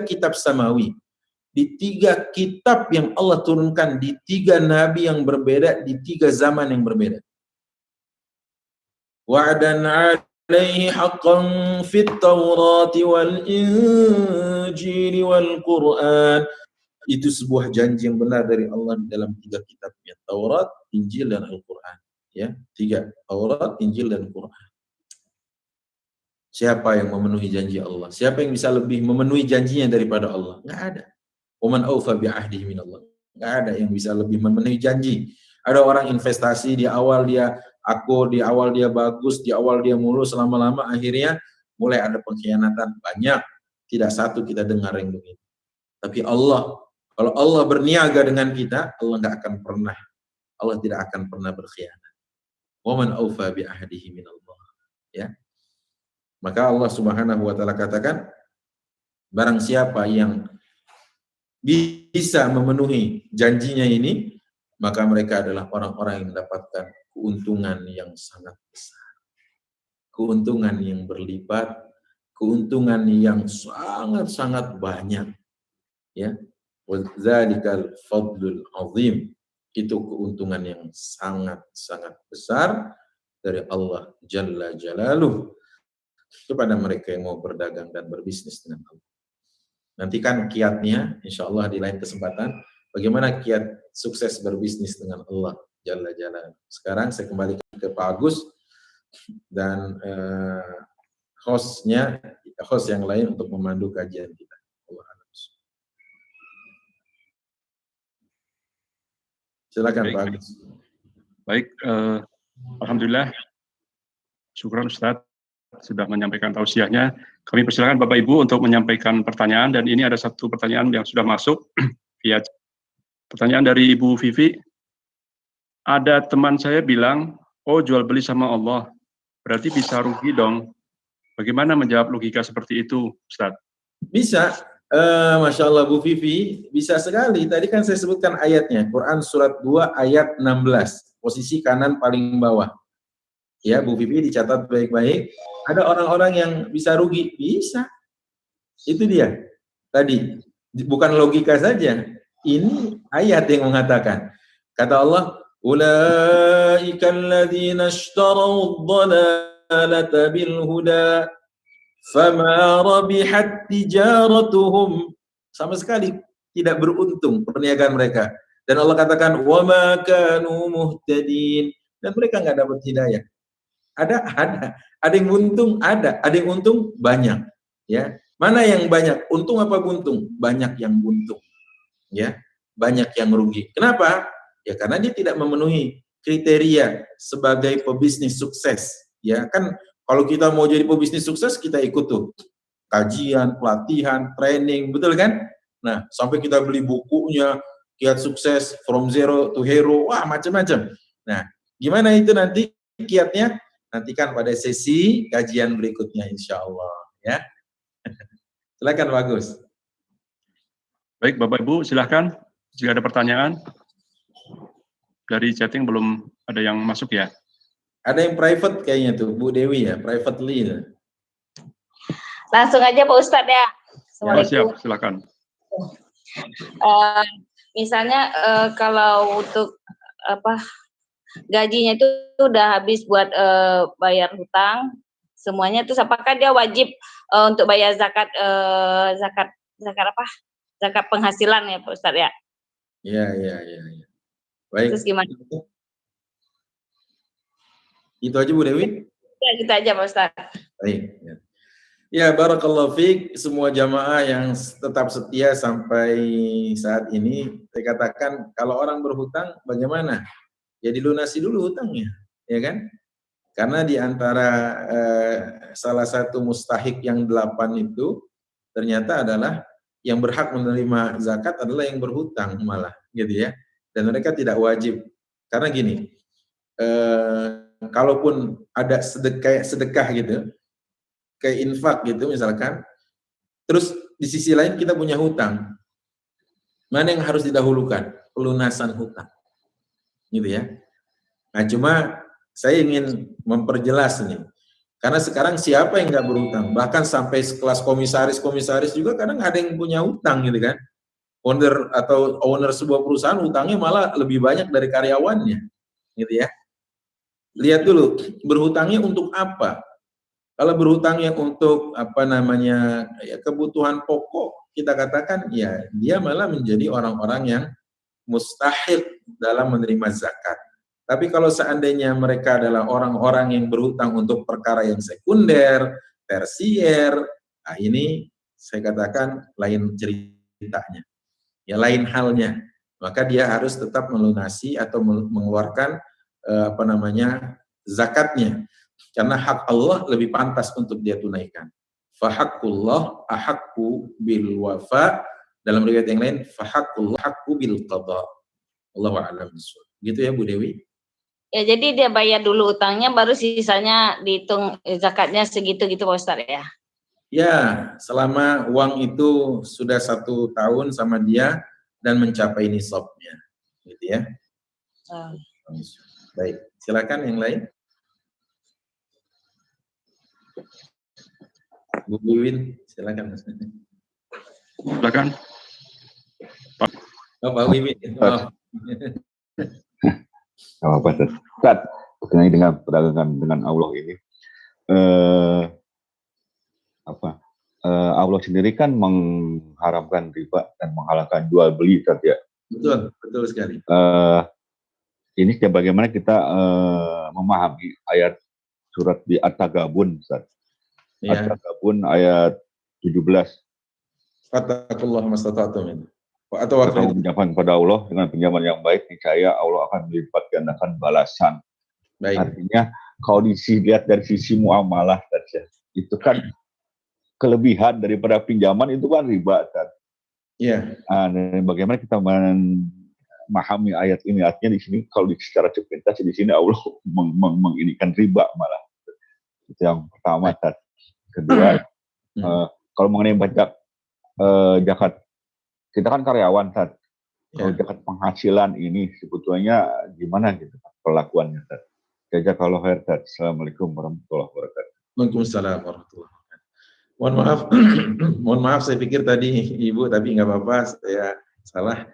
kitab samawi, di 3 kitab yang Allah turunkan, di 3 nabi yang berbeda, di 3 zaman yang berbeda. Wa'dan 'alaihi haqqan fit Taurati wal Injil wal Qur'an. Itu sebuah janji yang benar dari Allah dalam 3 kitabnya, Taurat, Injil, dan Al-Quran. Ya, 3, Taurat, Injil, dan Quran. Siapa yang memenuhi janji Allah? Siapa yang bisa lebih memenuhi janjinya daripada Allah? Nggak ada. Waman awfa bi'ahdihi minallah. Nggak ada yang bisa lebih memenuhi janji. Ada orang investasi di awal dia di awal dia bagus, di awal dia mulus, lama-lama akhirnya mulai ada pengkhianatan banyak. Tidak satu kita dengar yang begitu. Tapi Allah, kalau Allah berniaga dengan kita, Allah tidak akan pernah berkhianat. Waman awfa bi'ahdihi minallah. Ya. Maka Allah Subhanahu wa taala katakan, barang siapa yang bisa memenuhi janjinya ini, maka mereka adalah orang-orang yang mendapatkan keuntungan yang sangat besar. Keuntungan yang berlipat, keuntungan yang sangat-sangat banyak. Ya. Wadzalikal fadlul azim. Itu keuntungan yang sangat-sangat besar dari Allah Jalla Jalaluh kepada mereka yang mau berdagang dan berbisnis dengan Allah. Nantikan kiatnya, insya Allah di lain kesempatan, bagaimana kiat sukses berbisnis dengan Allah Jalla Jalaluh. Sekarang saya kembali ke Pak Agus dan host yang lain untuk memandu kajian kita. Silakan Pak Agus. Baik, alhamdulillah, syukur Ustaz sudah menyampaikan tausiahnya. Kami persilakan Bapak Ibu untuk menyampaikan pertanyaan, dan ini ada satu pertanyaan yang sudah masuk via pertanyaan dari Ibu Vivi. Ada teman saya bilang, oh jual beli sama Allah, berarti bisa rugi dong. Bagaimana menjawab logika seperti itu, Ustaz? Bisa. Masya Allah Bu Vivi, bisa sekali. Tadi kan saya sebutkan ayatnya, Quran surat 2 ayat 16, posisi kanan paling bawah. Ya Bu Vivi, dicatat baik-baik. Ada orang-orang yang bisa rugi, bisa. Itu dia. Tadi, bukan logika saja. Ini ayat yang mengatakan. Kata Allah, ulaika alladzina ishtarau ad-dhalalata bil huda fama rabihat tijaratuhum. Sama sekali tidak beruntung perniagaan mereka. Dan Allah katakan wama kanu muhtadin, dan mereka nggak dapat hidayah. Ada yang untung, ada yang untung banyak, ya. Mana yang banyak? Untung apa buntung? Banyak yang buntung, ya. Banyak yang rugi. Kenapa? Ya karena dia tidak memenuhi kriteria sebagai pebisnis sukses, ya kan. Kalau kita mau jadi pebisnis sukses, kita ikut tuh kajian, pelatihan, training, betul kan? Nah, sampai kita beli bukunya, kiat sukses from zero to hero, wah macam-macam. Nah, gimana itu nanti kiatnya? Nantikan pada sesi kajian berikutnya, insya Allah. Ya, silakan Bagus. Baik, Bapak Ibu, silakan. Jika ada pertanyaan dari chatting belum ada yang masuk ya. Ada yang private kayaknya tuh, Bu Dewi ya, privately. Langsung aja Pak Ustadz ya. Siap, silakan. Misalnya kalau untuk gajinya itu udah habis buat bayar hutang, semuanya itu apakah dia wajib untuk bayar zakat zakat penghasilan ya Pak Ustadz ya? Iya. Baik. Terus gimana? Itu aja Bu Dewi? Ya, gitu aja Pak Ustadz. Baik. Ya, barakallahu fiik, semua jamaah yang tetap setia sampai saat ini. Saya katakan, kalau orang berhutang, bagaimana? ya dilunasi dulu hutangnya, ya kan? Karena di antara salah satu mustahik yang 8 itu ternyata adalah yang berhak menerima zakat adalah yang berhutang malah, gitu ya. Dan mereka tidak wajib. Karena gini, kalaupun ada sedekah gitu, kayak infak gitu misalkan, terus di sisi lain kita punya hutang, mana yang harus didahulukan? Pelunasan hutang, gitu ya. Nah, cuma saya ingin memperjelas nih, karena sekarang siapa yang nggak berhutang? Bahkan sampai sekelas komisaris juga kadang ada yang punya hutang gitu kan. Owner sebuah perusahaan hutangnya malah lebih banyak dari karyawannya, gitu ya. Lihat dulu, berhutangnya untuk apa? Kalau berhutangnya untuk kebutuhan pokok, kita katakan ya dia malah menjadi orang-orang yang mustahil dalam menerima zakat. Tapi kalau seandainya mereka adalah orang-orang yang berhutang untuk perkara yang sekunder, tersier, nah ini saya katakan lain ceritanya. Ya lain halnya. Maka dia harus tetap melunasi atau mengeluarkan zakatnya. Karena hak Allah lebih pantas untuk dia tunaikan. Fahaqqullah ahaqqu bil wafa. Dalam riwayat yang lain, fahaqqullah ahaqqu bil qada. Allahu a'lam bishawab. Gitu ya Bu Dewi? Ya, jadi dia bayar dulu utangnya, baru sisanya dihitung zakatnya segitu gitu Pak Ustadz ya? Ya, selama uang itu sudah 1 tahun sama dia dan mencapai nisabnya, gitu ya. Baik, silakan yang lain. Bu Wiwin, silakan. Silakan. Pak Wiwin. Apa Ustaz, berkenaan dengan perdagangan dengan Allah ini, Allah sendiri kan mengharamkan riba dan menghalalkan jual beli, Ustaz ya. Betul sekali. Ini bagaimana kita memahami ayat surat di At-Tagabun, Ustaz. Ya. At-Tagabun ayat 17. Fattaqullaha mastata'tum. Atau pinjaman kepada Allah dengan pinjaman yang baik, niscaya Allah akan melipat gandakan balasan. Baik. Artinya kalau dilihat dari sisi muamalah saja, itu kan kelebihan daripada pinjaman itu kan riba, kan? Iya. Nah, bagaimana kita memahami ayat ini? Artinya di sini kalau secara sepintas di sini Allah menginikan riba malah. Itu yang pertama, kan? Kedua, kalau mengenai pajak zakat, kita kan karyawan, Tad. Kalau zakat penghasilan ini sebetulnya gimana gitu perlakuannya, Tad? Jazakallahu khair, Tad. Assalamualaikum warahmatullahi wabarakatuh. Waalaikumsalam warahmatullahi wabarakatuh. Mohon maaf, saya pikir tadi Ibu, tapi nggak apa-apa, saya salah.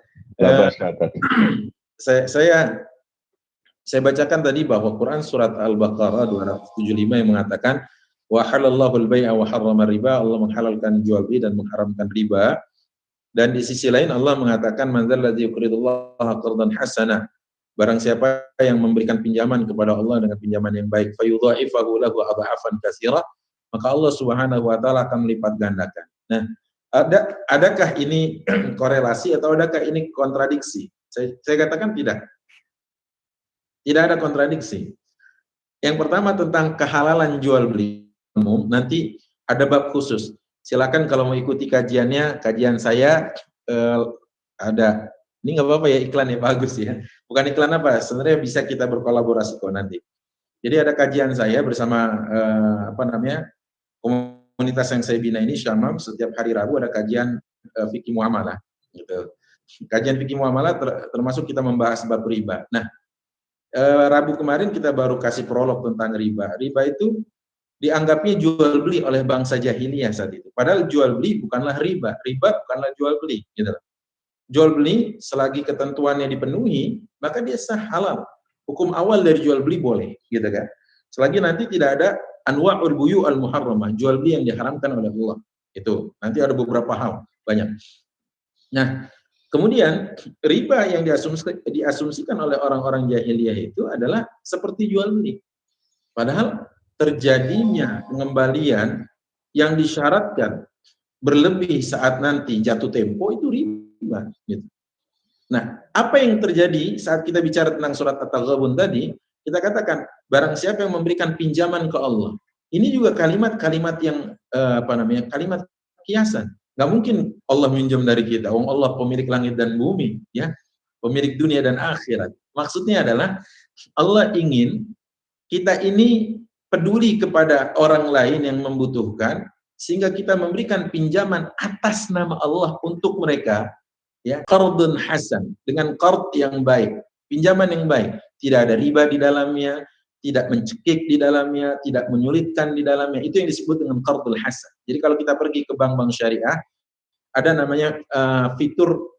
Saya bacakan tadi bahwa Quran surat Al-Baqarah 275 yang mengatakan wa halallahu al-bai'a wa harrama riba, Allah menghalalkan jual beli dan mengharamkan riba. Dan di sisi lain Allah mengatakan man dzalladzi yuqridullaha qardan hasana, barang siapa yang memberikan pinjaman kepada Allah dengan pinjaman yang baik, fayudha'ifahu lahu adha'afan katsira, maka Allah Subhanahu wa taala akan melipat gandakan. Nah, adakah ini korelasi atau adakah ini kontradiksi? Saya katakan tidak. Tidak ada kontradiksi. Yang pertama tentang kehalalan jual beli umum, nanti ada bab khusus. Silakan kalau mau ikuti kajiannya, kajian saya ada. Ini nggak apa-apa ya, iklan ya, bagus ya. Bukan iklan apa, sebenarnya bisa kita berkolaborasi kok nanti. Jadi ada kajian saya bersama komunitas yang saya bina ini, Syamam, setiap hari Rabu ada kajian fikih muamalah. Gitu. Kajian fikih muamalah termasuk kita membahas bab riba. Nah, Rabu kemarin kita baru kasih prolog tentang riba. Riba itu dianggapnya jual beli oleh bangsa jahiliyah saat itu. Padahal jual beli bukanlah riba, riba bukanlah jual beli. Gitu. Jual beli selagi ketentuannya dipenuhi, maka dia sah, halal. Hukum awal dari jual beli boleh, gitu kan? Selagi nanti tidak ada anwa'ul buyu al muharramah, jual beli yang diharamkan oleh Allah. Itu nanti ada beberapa hal, banyak. Nah, kemudian riba yang diasumsikan oleh orang-orang jahiliyah itu adalah seperti jual beli. Padahal terjadinya pengembalian yang disyaratkan berlebih saat nanti jatuh tempo itu riba. Gitu. Nah, apa yang terjadi saat kita bicara tentang surat At-Taghabun tadi, kita katakan, barang siapa yang memberikan pinjaman ke Allah. Ini juga kalimat-kalimat yang kalimat kiasan. Nggak mungkin Allah minjam dari kita. Allah pemilik langit dan bumi, ya, pemilik dunia dan akhirat. Maksudnya adalah Allah ingin kita ini peduli kepada orang lain yang membutuhkan, sehingga kita memberikan pinjaman atas nama Allah untuk mereka, ya, qardun hasan, dengan qard yang baik, pinjaman yang baik, tidak ada riba di dalamnya, tidak mencekik di dalamnya, tidak menyulitkan di dalamnya. Itu yang disebut dengan qardul hasan. Jadi kalau kita pergi ke bank-bank syariah, ada namanya fitur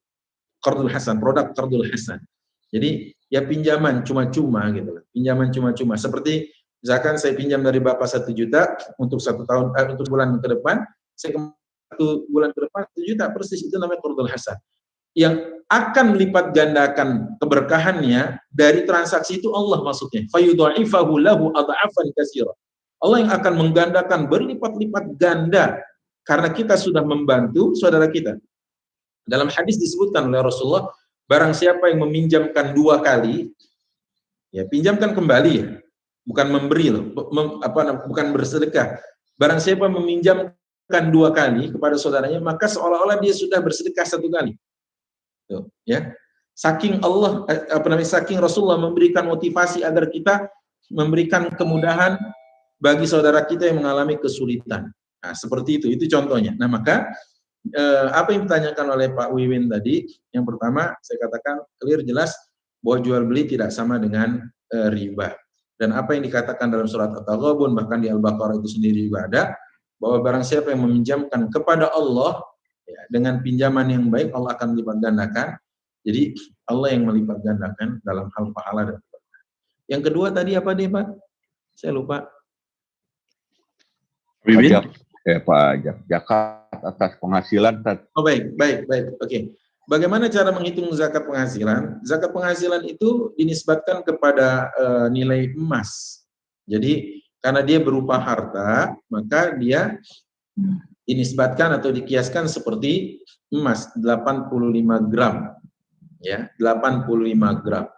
qardul hasan, produk qardul hasan. Jadi ya pinjaman cuma-cuma gitu, pinjaman cuma-cuma. Seperti misalkan saya pinjam dari Bapak 1 juta untuk 1 tahun, untuk bulan ke depan, saya 1 bulan ke depan 1 juta, persis itu namanya qardul hasan. Yang akan melipat gandakan keberkahannya dari transaksi itu Allah maksudnya. Fayudha'ifahu lahu adha'afan katsira. Allah yang akan menggandakan berlipat-lipat ganda karena kita sudah membantu saudara kita. Dalam hadis disebutkan oleh Rasulullah, barang siapa yang meminjamkan 2 kali, ya pinjamkan kembali ya, bukan memberi loh, bukan bersedekah. Barang siapa meminjamkan 2 kali kepada saudaranya, maka seolah-olah dia sudah bersedekah 1 kali. Tuh, ya. Saking Allah saking Rasulullah memberikan motivasi agar kita memberikan kemudahan bagi saudara kita yang mengalami kesulitan. Nah, seperti itu contohnya. Nah, maka apa yang ditanyakan oleh Pak Wiwin tadi, yang pertama saya katakan clear jelas bahwa jual beli tidak sama dengan riba. Dan apa yang dikatakan dalam surat At-Taghabun, bahkan di Al-Baqarah itu sendiri juga ada, bahwa barang siapa yang meminjamkan kepada Allah, ya, dengan pinjaman yang baik, Allah akan melipat gandakan. Jadi Allah yang melipat gandakan dalam hal pahala dan keberkahan. Yang kedua tadi apa deh Pak? Saya lupa. Pajak, Pak, zakat atas penghasilan. Oh baik. Oke. Bagaimana cara menghitung zakat penghasilan? Zakat penghasilan itu dinisbatkan kepada nilai emas. Jadi karena dia berupa harta, maka dia dinisbatkan atau dikiaskan seperti emas 85 gram, ya, 85 gram.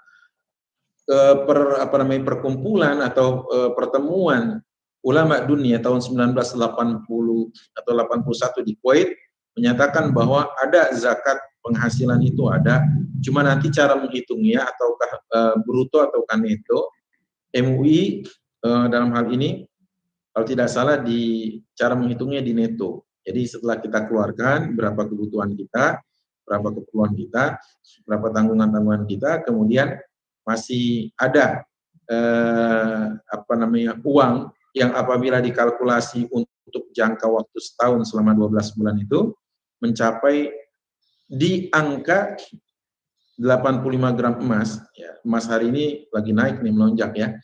Perkumpulan atau pertemuan ulama dunia tahun 1980 atau 81 di Kuwait menyatakan bahwa ada zakat penghasilan itu ada, cuma nanti cara menghitungnya ataukah bruto ataukah neto. MUI dalam hal ini kalau tidak salah di cara menghitungnya di neto. Jadi setelah kita keluarkan berapa kebutuhan kita, berapa keperluan kita, berapa tanggungan-tanggungan kita, kemudian masih ada uang yang apabila dikalkulasi untuk jangka waktu setahun selama 12 bulan itu mencapai di angka 85 gram emas. Ya, emas hari ini lagi naik nih, melonjak ya.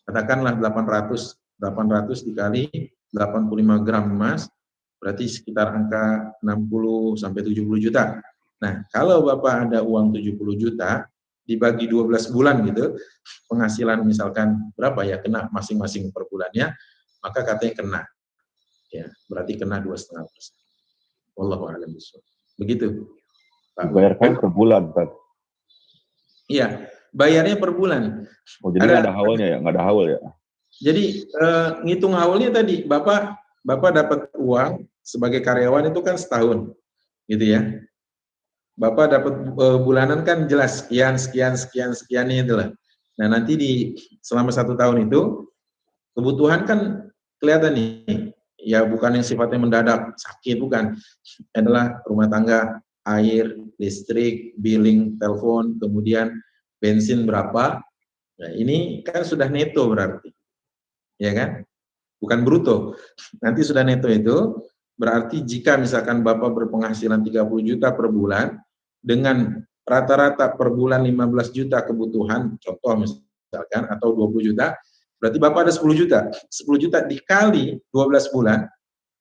Katakanlah 800 dikali 85 gram emas, berarti sekitar angka 60 sampai 70 juta. Nah, kalau Bapak ada uang 70 juta, dibagi 12 bulan gitu, penghasilan misalkan berapa ya kena masing-masing per bulannya, maka katanya kena. Ya, berarti kena 2,5%. Wallahu a'lam bishawab. Begitu. Pak. Bayarkan per bulan, Pak. Iya, bayarnya per bulan. Oh, jadi ada haulnya ya, nggak ada haul ya? Jadi ngitung haulnya tadi, Bapak dapat uang sebagai karyawan itu kan setahun, gitu ya. Bapak dapat bulanan kan jelas sekian itu lah. Nah nanti selama 1 tahun itu kebutuhan kan kelihatan nih, ya bukan yang sifatnya mendadak sakit, bukan, adalah rumah tangga, air, listrik, billing, telepon, kemudian bensin berapa. Nah ini kan sudah neto berarti, ya kan, bukan bruto. Nanti sudah neto itu berarti jika misalkan Bapak berpenghasilan 30 juta per bulan, dengan rata-rata per bulan 15 juta kebutuhan, contoh misalkan, atau 20 juta, berarti Bapak ada 10 juta. 10 juta dikali 12 bulan,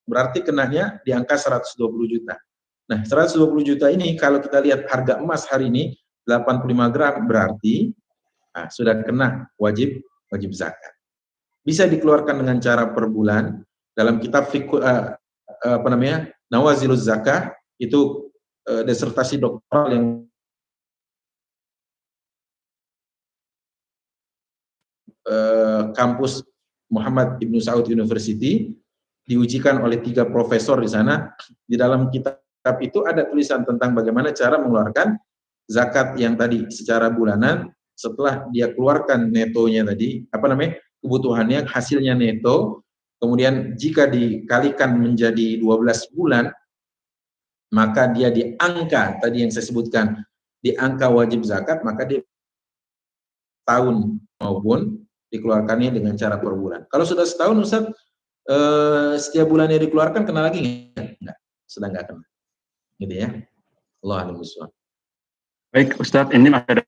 berarti kenanya di angka 120 juta. Nah, 120 juta ini kalau kita lihat harga emas hari ini, 85 gram, berarti sudah kena wajib zakat. Bisa dikeluarkan dengan cara per bulan. Dalam kitab Nawaziluz Zakah, itu disertasi doktoral yang kampus Muhammad Ibn Saud University, diujikan oleh 3 profesor di sana. Di dalam kitab itu ada tulisan tentang bagaimana cara mengeluarkan zakat yang tadi secara bulanan. Setelah dia keluarkan netonya tadi, kebutuhannya, hasilnya neto, kemudian jika dikalikan menjadi 12 bulan, maka dia di angka tadi yang saya sebutkan, di angka wajib zakat, maka dia tahun maupun dikeluarkannya dengan cara per bulan. Kalau sudah setahun, Ustaz, setiap bulannya dikeluarkan, kena lagi enggak? Sudah enggak kena. Gitu ya. Allahu a'lam bishawab. Baik, Ustaz, ini masih ada.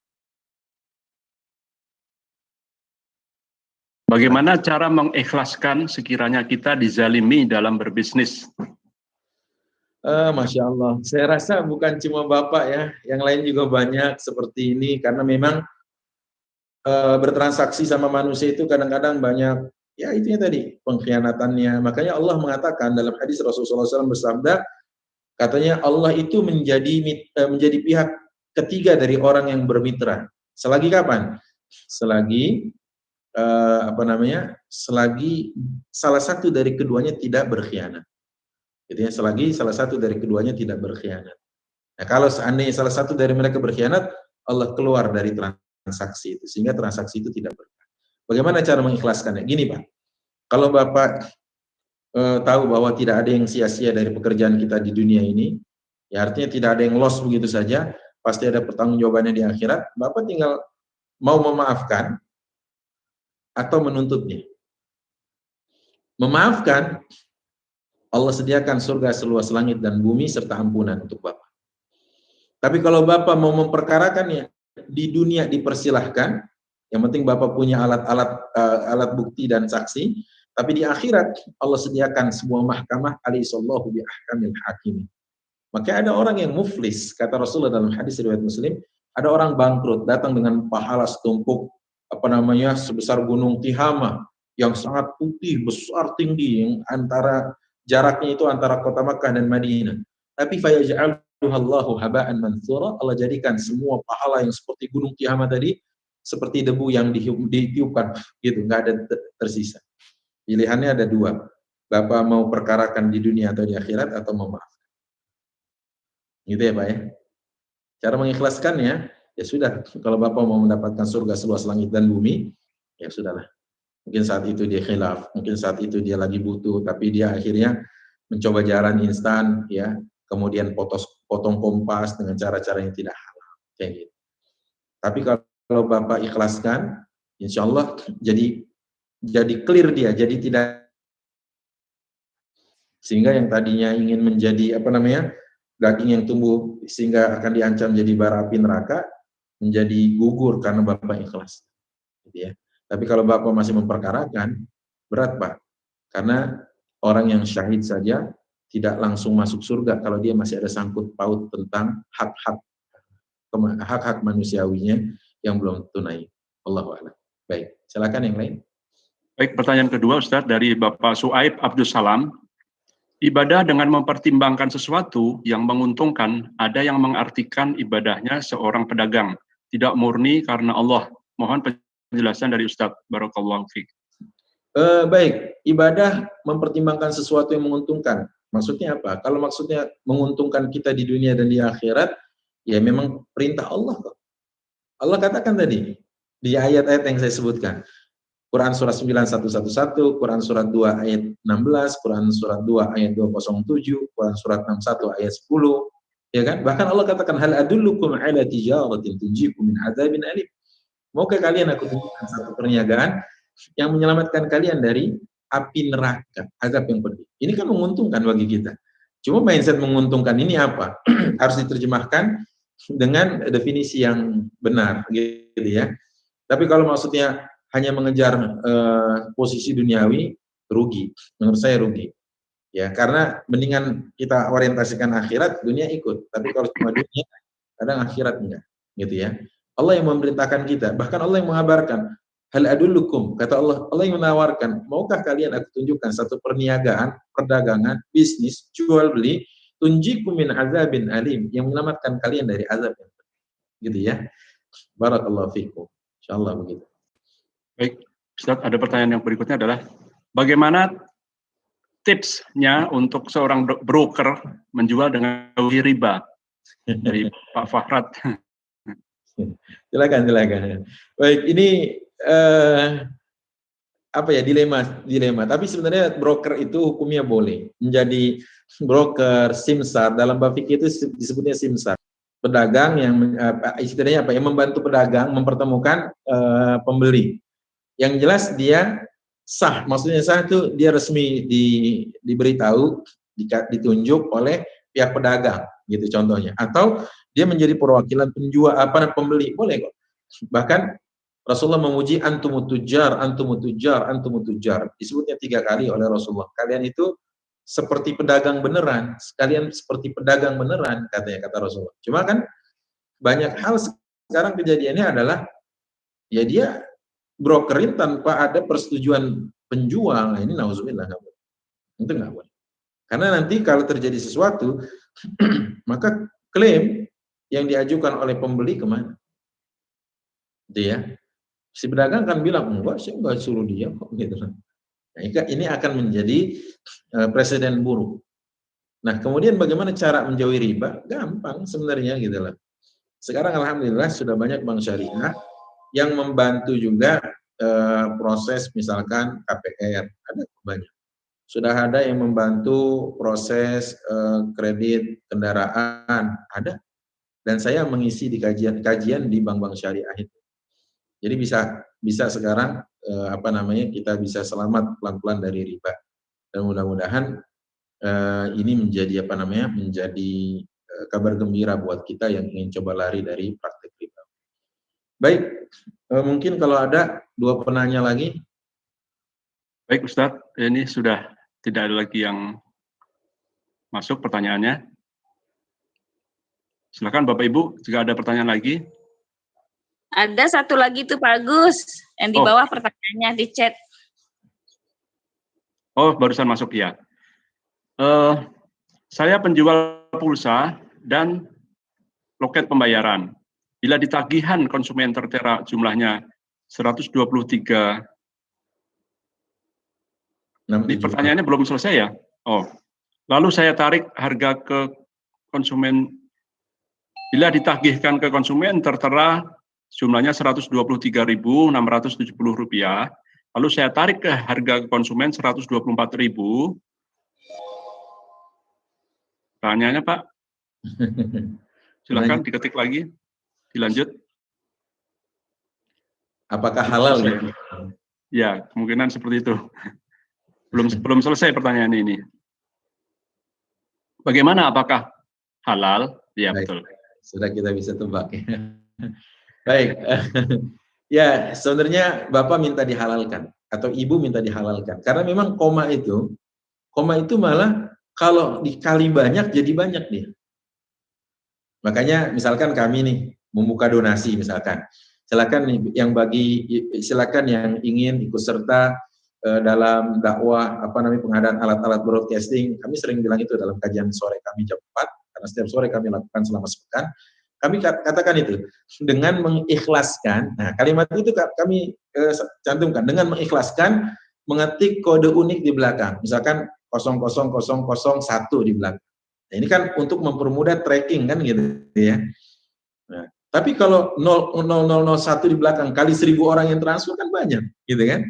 Bagaimana cara mengikhlaskan sekiranya kita dizalimi dalam berbisnis? Masya Allah. Saya rasa bukan cuma Bapak ya, yang lain juga banyak seperti ini, karena memang bertransaksi sama manusia itu kadang-kadang banyak, ya itu tadi, pengkhianatannya. Makanya Allah mengatakan dalam hadis Rasulullah SAW bersabda, katanya Allah itu menjadi pihak ketiga dari orang yang bermitra. Selagi kapan? Selagi selagi salah satu dari keduanya tidak berkhianat. Gitu ya, selagi salah satu dari keduanya tidak berkhianat. Nah, kalau seandainya salah satu dari mereka berkhianat, Allah keluar dari transaksi itu, sehingga transaksi itu tidak berkah. Bagaimana cara mengikhlaskannya? Gini Pak, kalau Bapak tahu bahwa tidak ada yang sia-sia dari pekerjaan kita di dunia ini, ya artinya tidak ada yang loss begitu saja, pasti ada pertanggungjawabannya di akhirat. Bapak tinggal mau memaafkan atau menuntutnya. Memaafkan, Allah sediakan surga seluas langit dan bumi serta ampunan untuk Bapak. Tapi kalau Bapak mau memperkarakannya, di dunia dipersilahkan, yang penting Bapak punya alat bukti dan saksi, tapi di akhirat Allah sediakan sebuah mahkamah alaihissallahu bi ahkamil hakim. Maka ada orang yang muflis, kata Rasulullah dalam hadis riwayat Muslim, ada orang bangkrut datang dengan pahala setumpuk sebesar gunung Tihama yang sangat putih, besar, tinggi, yang jaraknya itu antara kota Makkah dan Madinah. Tapi fayaj'aluhallahu haba'an mansura, Allah jadikan semua pahala yang seperti gunung Tihama tadi seperti debu yang ditiupkan, gitu, nggak ada tersisa. Pilihannya ada 2. Bapak mau perkarakan di dunia atau di akhirat, atau memaafkan. Gitu ya Pak ya. Cara mengikhlaskannya, ya sudah, kalau Bapak mau mendapatkan surga seluas langit dan bumi, ya sudahlah. Mungkin saat itu dia khilaf, mungkin saat itu dia lagi butuh, tapi dia akhirnya mencoba jalan instan, ya, kemudian potong kompas dengan cara-cara yang tidak halal, kayak gitu. Tapi kalau Bapak ikhlaskan, insya Allah jadi clear dia, jadi tidak, sehingga yang tadinya ingin menjadi daging yang tumbuh sehingga akan diancam jadi bara api neraka, menjadi gugur karena Bapak ikhlas, gitu ya. Tapi kalau Bapak masih memperkarakan, berat Pak, karena orang yang syahid saja tidak langsung masuk surga kalau dia masih ada sangkut paut tentang hak-hak manusiawinya yang belum tunai. Allahu a'lam. Baik, silakan yang lain. Baik, pertanyaan kedua Ustadz dari Bapak Suaib Abdus Salam. Ibadah dengan mempertimbangkan sesuatu yang menguntungkan, ada yang mengartikan ibadahnya seorang pedagang, tidak murni karena Allah. Mohon penjelasan dari Ustadz. Barakallahu fiik. Baik, ibadah mempertimbangkan sesuatu yang menguntungkan. Maksudnya apa? Kalau maksudnya menguntungkan kita di dunia dan di akhirat, ya memang perintah Allah kok. Allah katakan tadi di ayat-ayat yang saya sebutkan. Quran surat 9111, Quran surat 2 ayat 16, Quran surat 2 ayat 207, Quran surat 61 ayat 10, ya kan? Bahkan Allah katakan, hal adullukum ala tijaratin tunjikum min adzabin alim. Maukah kalian aku tunjukkan satu perniagaan yang menyelamatkan kalian dari api neraka, azab yang pedih. Ini kan menguntungkan bagi kita. Cuma mindset menguntungkan ini apa? Harus diterjemahkan dengan definisi yang benar, gitu ya. Tapi kalau maksudnya hanya mengejar posisi duniawi, rugi. Menurut saya rugi. Ya, karena mendingan kita orientasikan akhirat, dunia ikut. Tapi kalau cuma dunia, kadang akhirat enggak, gitu ya. Allah yang memerintahkan kita, bahkan Allah yang mengabarkan, hal adullukum, kata Allah, Allah yang menawarkan, maukah kalian aku tunjukkan satu perniagaan, perdagangan, bisnis, jual beli, tunjikum min azabin alim, yang menyelamatkan kalian dari azab yang pedih. Gitu ya. Barakallahu fikum. Insyaallah begitu. Baik, Ustaz, ada pertanyaan yang berikutnya adalah bagaimana tipsnya untuk seorang broker menjual dengan riba dari Pak Fahrat. Silakan. Baik, ini apa ya, dilema. Tapi sebenarnya broker itu hukumnya boleh menjadi broker, simsar. Dalam bab fikih itu disebutnya simsar. Pedagang yang istilahnya apa? Yang membantu pedagang mempertemukan pembeli. Yang jelas dia sah, maksudnya sah itu dia resmi diberitahu, ditunjuk oleh pihak pedagang, gitu contohnya. Atau dia menjadi perwakilan penjual pembeli, boleh kok. Bahkan Rasulullah memuji antumut tujar. Disebutnya 3 kali oleh Rasulullah. Kalian itu seperti pedagang beneran, kata Rasulullah. Cuma kan banyak hal sekarang kejadiannya adalah ya dia brokerin tanpa ada persetujuan penjual. Nah, ini nauzubillah, nggak boleh. Itu nggak boleh. Karena nanti kalau terjadi sesuatu, maka klaim yang diajukan oleh pembeli kemana? Itu ya. Si pedagang kan bilang, enggak, saya nggak suruh dia kok, gitu. Nah, ini akan menjadi presiden buruk. Nah, kemudian bagaimana cara menjauhi riba? Gampang sebenarnya, gitu lah. Sekarang alhamdulillah sudah banyak bank syariah yang membantu juga proses misalkan KPR, ada banyak. Sudah ada yang membantu proses kredit kendaraan, ada. Dan saya mengisi di kajian di bank-bank syariah itu. Jadi bisa sekarang kita bisa selamat pelan-pelan dari riba. Dan mudah-mudahan ini menjadi menjadi kabar gembira buat kita yang ingin coba lari dari praktik riba. Baik, mungkin kalau ada 2 penanya lagi. Baik Ustadz, ini sudah tidak ada lagi yang masuk pertanyaannya. Silakan Bapak Ibu, jika ada pertanyaan lagi. Ada satu lagi tuh Pak Agus, yang di bawah pertanyaannya di chat. Oh, barusan masuk ya. Saya penjual pulsa dan loket pembayaran. Bila ditagihan konsumen tertera jumlahnya 123. Ini pertanyaannya belum selesai ya? Oh, lalu saya tarik harga ke konsumen. Bila ditagihkan ke konsumen tertera jumlahnya Rp123.670. Lalu saya tarik ke harga konsumen 124.000. Pertanyaannya Pak, silakan diketik lagi, dilanjut. Apakah halal? Ya, kemungkinan seperti itu. Belum selesai pertanyaan ini. Bagaimana, apakah halal? Ya, baik, betul. Sudah kita bisa tebak ya. Baik. Ya, sebenarnya Bapak minta dihalalkan atau Ibu minta dihalalkan. Karena memang koma itu malah kalau dikali banyak jadi banyak dia. Makanya misalkan kami nih membuka donasi misalkan. Silakan yang ingin ikut serta dalam dakwah pengadaan alat-alat broadcasting. Kami sering bilang itu dalam kajian sore kami jam 4, karena setiap sore kami lakukan selama sepekan. Kami katakan itu dengan mengikhlaskan. Nah, kalimat itu kami cantumkan dengan mengikhlaskan, mengetik kode unik di belakang, misalkan 00001 di belakang. Nah, ini kan untuk mempermudah tracking kan gitu ya. Nah, tapi kalau 0001 di belakang kali 1000 orang yang transfer kan banyak, gitu kan?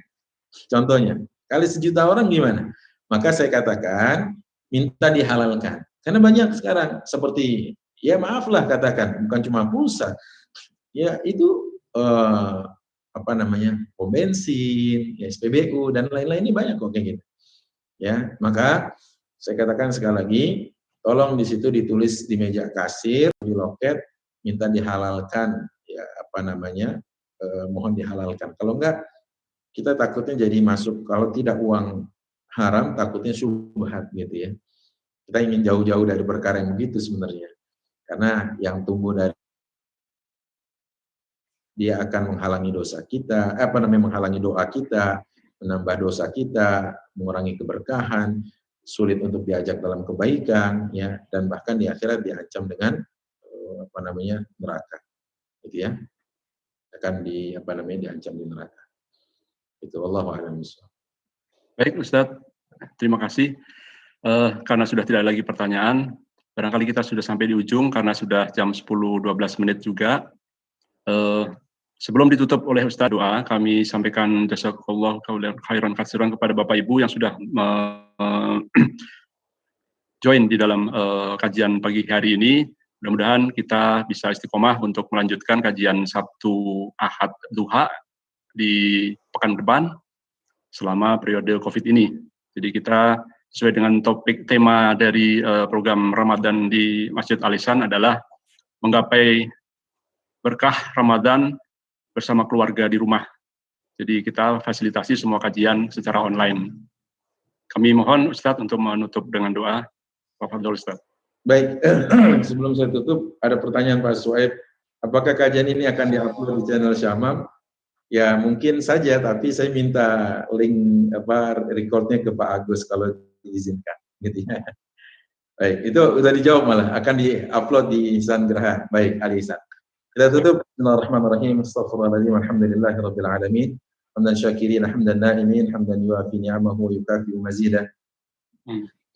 Contohnya, kali 1.000.000 orang gimana? Maka saya katakan minta dihalalkan. Karena banyak sekarang seperti ya maaflah katakan bukan cuma pulsa. Ya itu pom bensin, ya, SPBU dan lain-lain ini banyak kok kayak gitu. Ya, maka saya katakan sekali lagi, tolong di situ ditulis di meja kasir, di loket, minta dihalalkan, ya mohon dihalalkan. Kalau enggak, kita takutnya jadi masuk, kalau tidak uang haram, takutnya syubhat gitu ya. Kita ingin jauh-jauh dari perkara yang begitu sebenarnya. Karena yang tumbuh dari dia akan menghalangi dosa kita, menghalangi doa kita, menambah dosa kita, mengurangi keberkahan, sulit untuk diajak dalam kebaikan, ya, dan bahkan di akhirat diancam dengan neraka, gitu ya, akan diancam di neraka. Itu wallahu a'lam bishawab. Baik Ustadz, terima kasih. Karena sudah tidak lagi pertanyaan, barangkali kita sudah sampai di ujung karena sudah jam 10.12 menit juga. Sebelum ditutup oleh Ustadz doa, kami sampaikan jazakallahu khairan katsiran kepada Bapak Ibu yang sudah join di dalam kajian pagi hari ini. Mudah-mudahan kita bisa istiqomah untuk melanjutkan kajian Sabtu Ahad Duha di pekan depan selama periode COVID ini. Jadi kita sesuai dengan topik tema dari program Ramadan di Masjid Al-Ihsan adalah menggapai berkah Ramadan bersama keluarga di rumah. Jadi kita fasilitasi semua kajian secara online. Kami mohon Ustadz untuk menutup dengan doa. Tafadhol Ustadz. Baik, sebelum saya tutup, ada pertanyaan Pak Suhaib. Apakah kajian ini akan diupload di channel Syamam? Ya mungkin saja, tapi saya minta link recordnya ke Pak Agus kalau diizinkan. Gitu ya. Baik, itu sudah dijawab malah, akan diupload di Ihsan Geraha. Baik, Ali Ihsan. Kita tutup. Bismillahirrahmanirrahim. Astaghfirullahaladzim. Alhamdulillahirabbil alamin. Hamdan syakirin, hamdan na'imin, hamdan yuafi ni'amahu wa yukafi'u mazidah.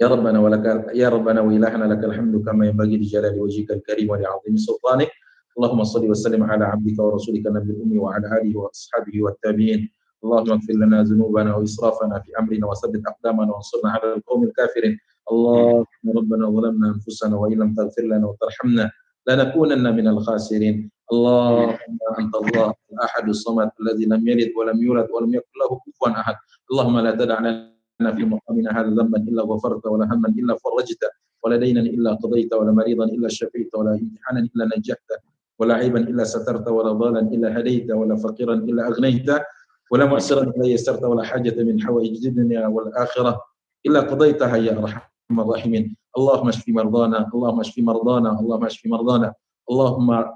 Ya Rabbana wa ilahana lakal hamdu kama yanbaghi li jalali wajhikal karim wa li'azimi sultanik. Allahumma salli wa sallim ala abdika wa rasulika nabiyil ummi wa ala alihi wa ashabihi wat tabi'in. Allahumma ighfir lana dhunubana wa israfana fi amrina wa thabbit aqdamana wa ansurna 'ala al-qaumil kafirin. Allahumma rabbana zalamna anfusana wa illam taghfir lana wa tarhamna lanakunanna minal khasirin. Allahumma anta Allah al-ahadus samad alladzi lam yalid wa lam yulad wa lam yakul lahu kufuwan ahad. Allahumma la tada' lana fi maqamina hadha dhanban illa ghafarta wa la hamman illa farajta wa la daynan illa qadayta wa la maridan illa shafita wa la imtihanan illa najjahta wa la aiban illa satarta wa la dhalan illa hadaita wa la faqiran illa aghnayta wa la mu'siran illa yassarta wa la hajata min hawaij dunya wal akhirah illa qadaytaha ya arhamar rahimin. Allahumma shfi mardana, Allahumma shfi mardana, Allahumma shfi mardana. Allahumma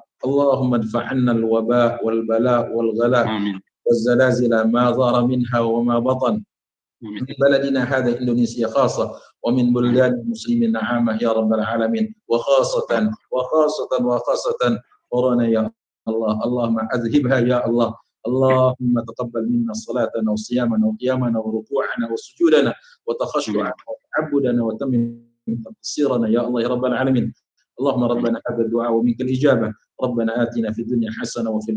adfa' 'anna al-waba' wal bala' wal ghala' wal zalazila ma dhara minha wa ma batan. من بلدنا هذا إندونيسيا خاصة ومن بلدان المسلمين عامة يا رب العالمين وخاصة كورونا يا الله. اللهم أذهبها يا الله. اللهم تقبل منا صلاتنا وصيامنا وقيامنا وركوعنا وسجودنا وتخشعنا وتعبدنا وتمم تقصيرنا يا الله يا رب العالمين. اللهم ربنا هذا الدعاء ومنك الإجابة. ربنا آتنا في الدنيا حسنة وفي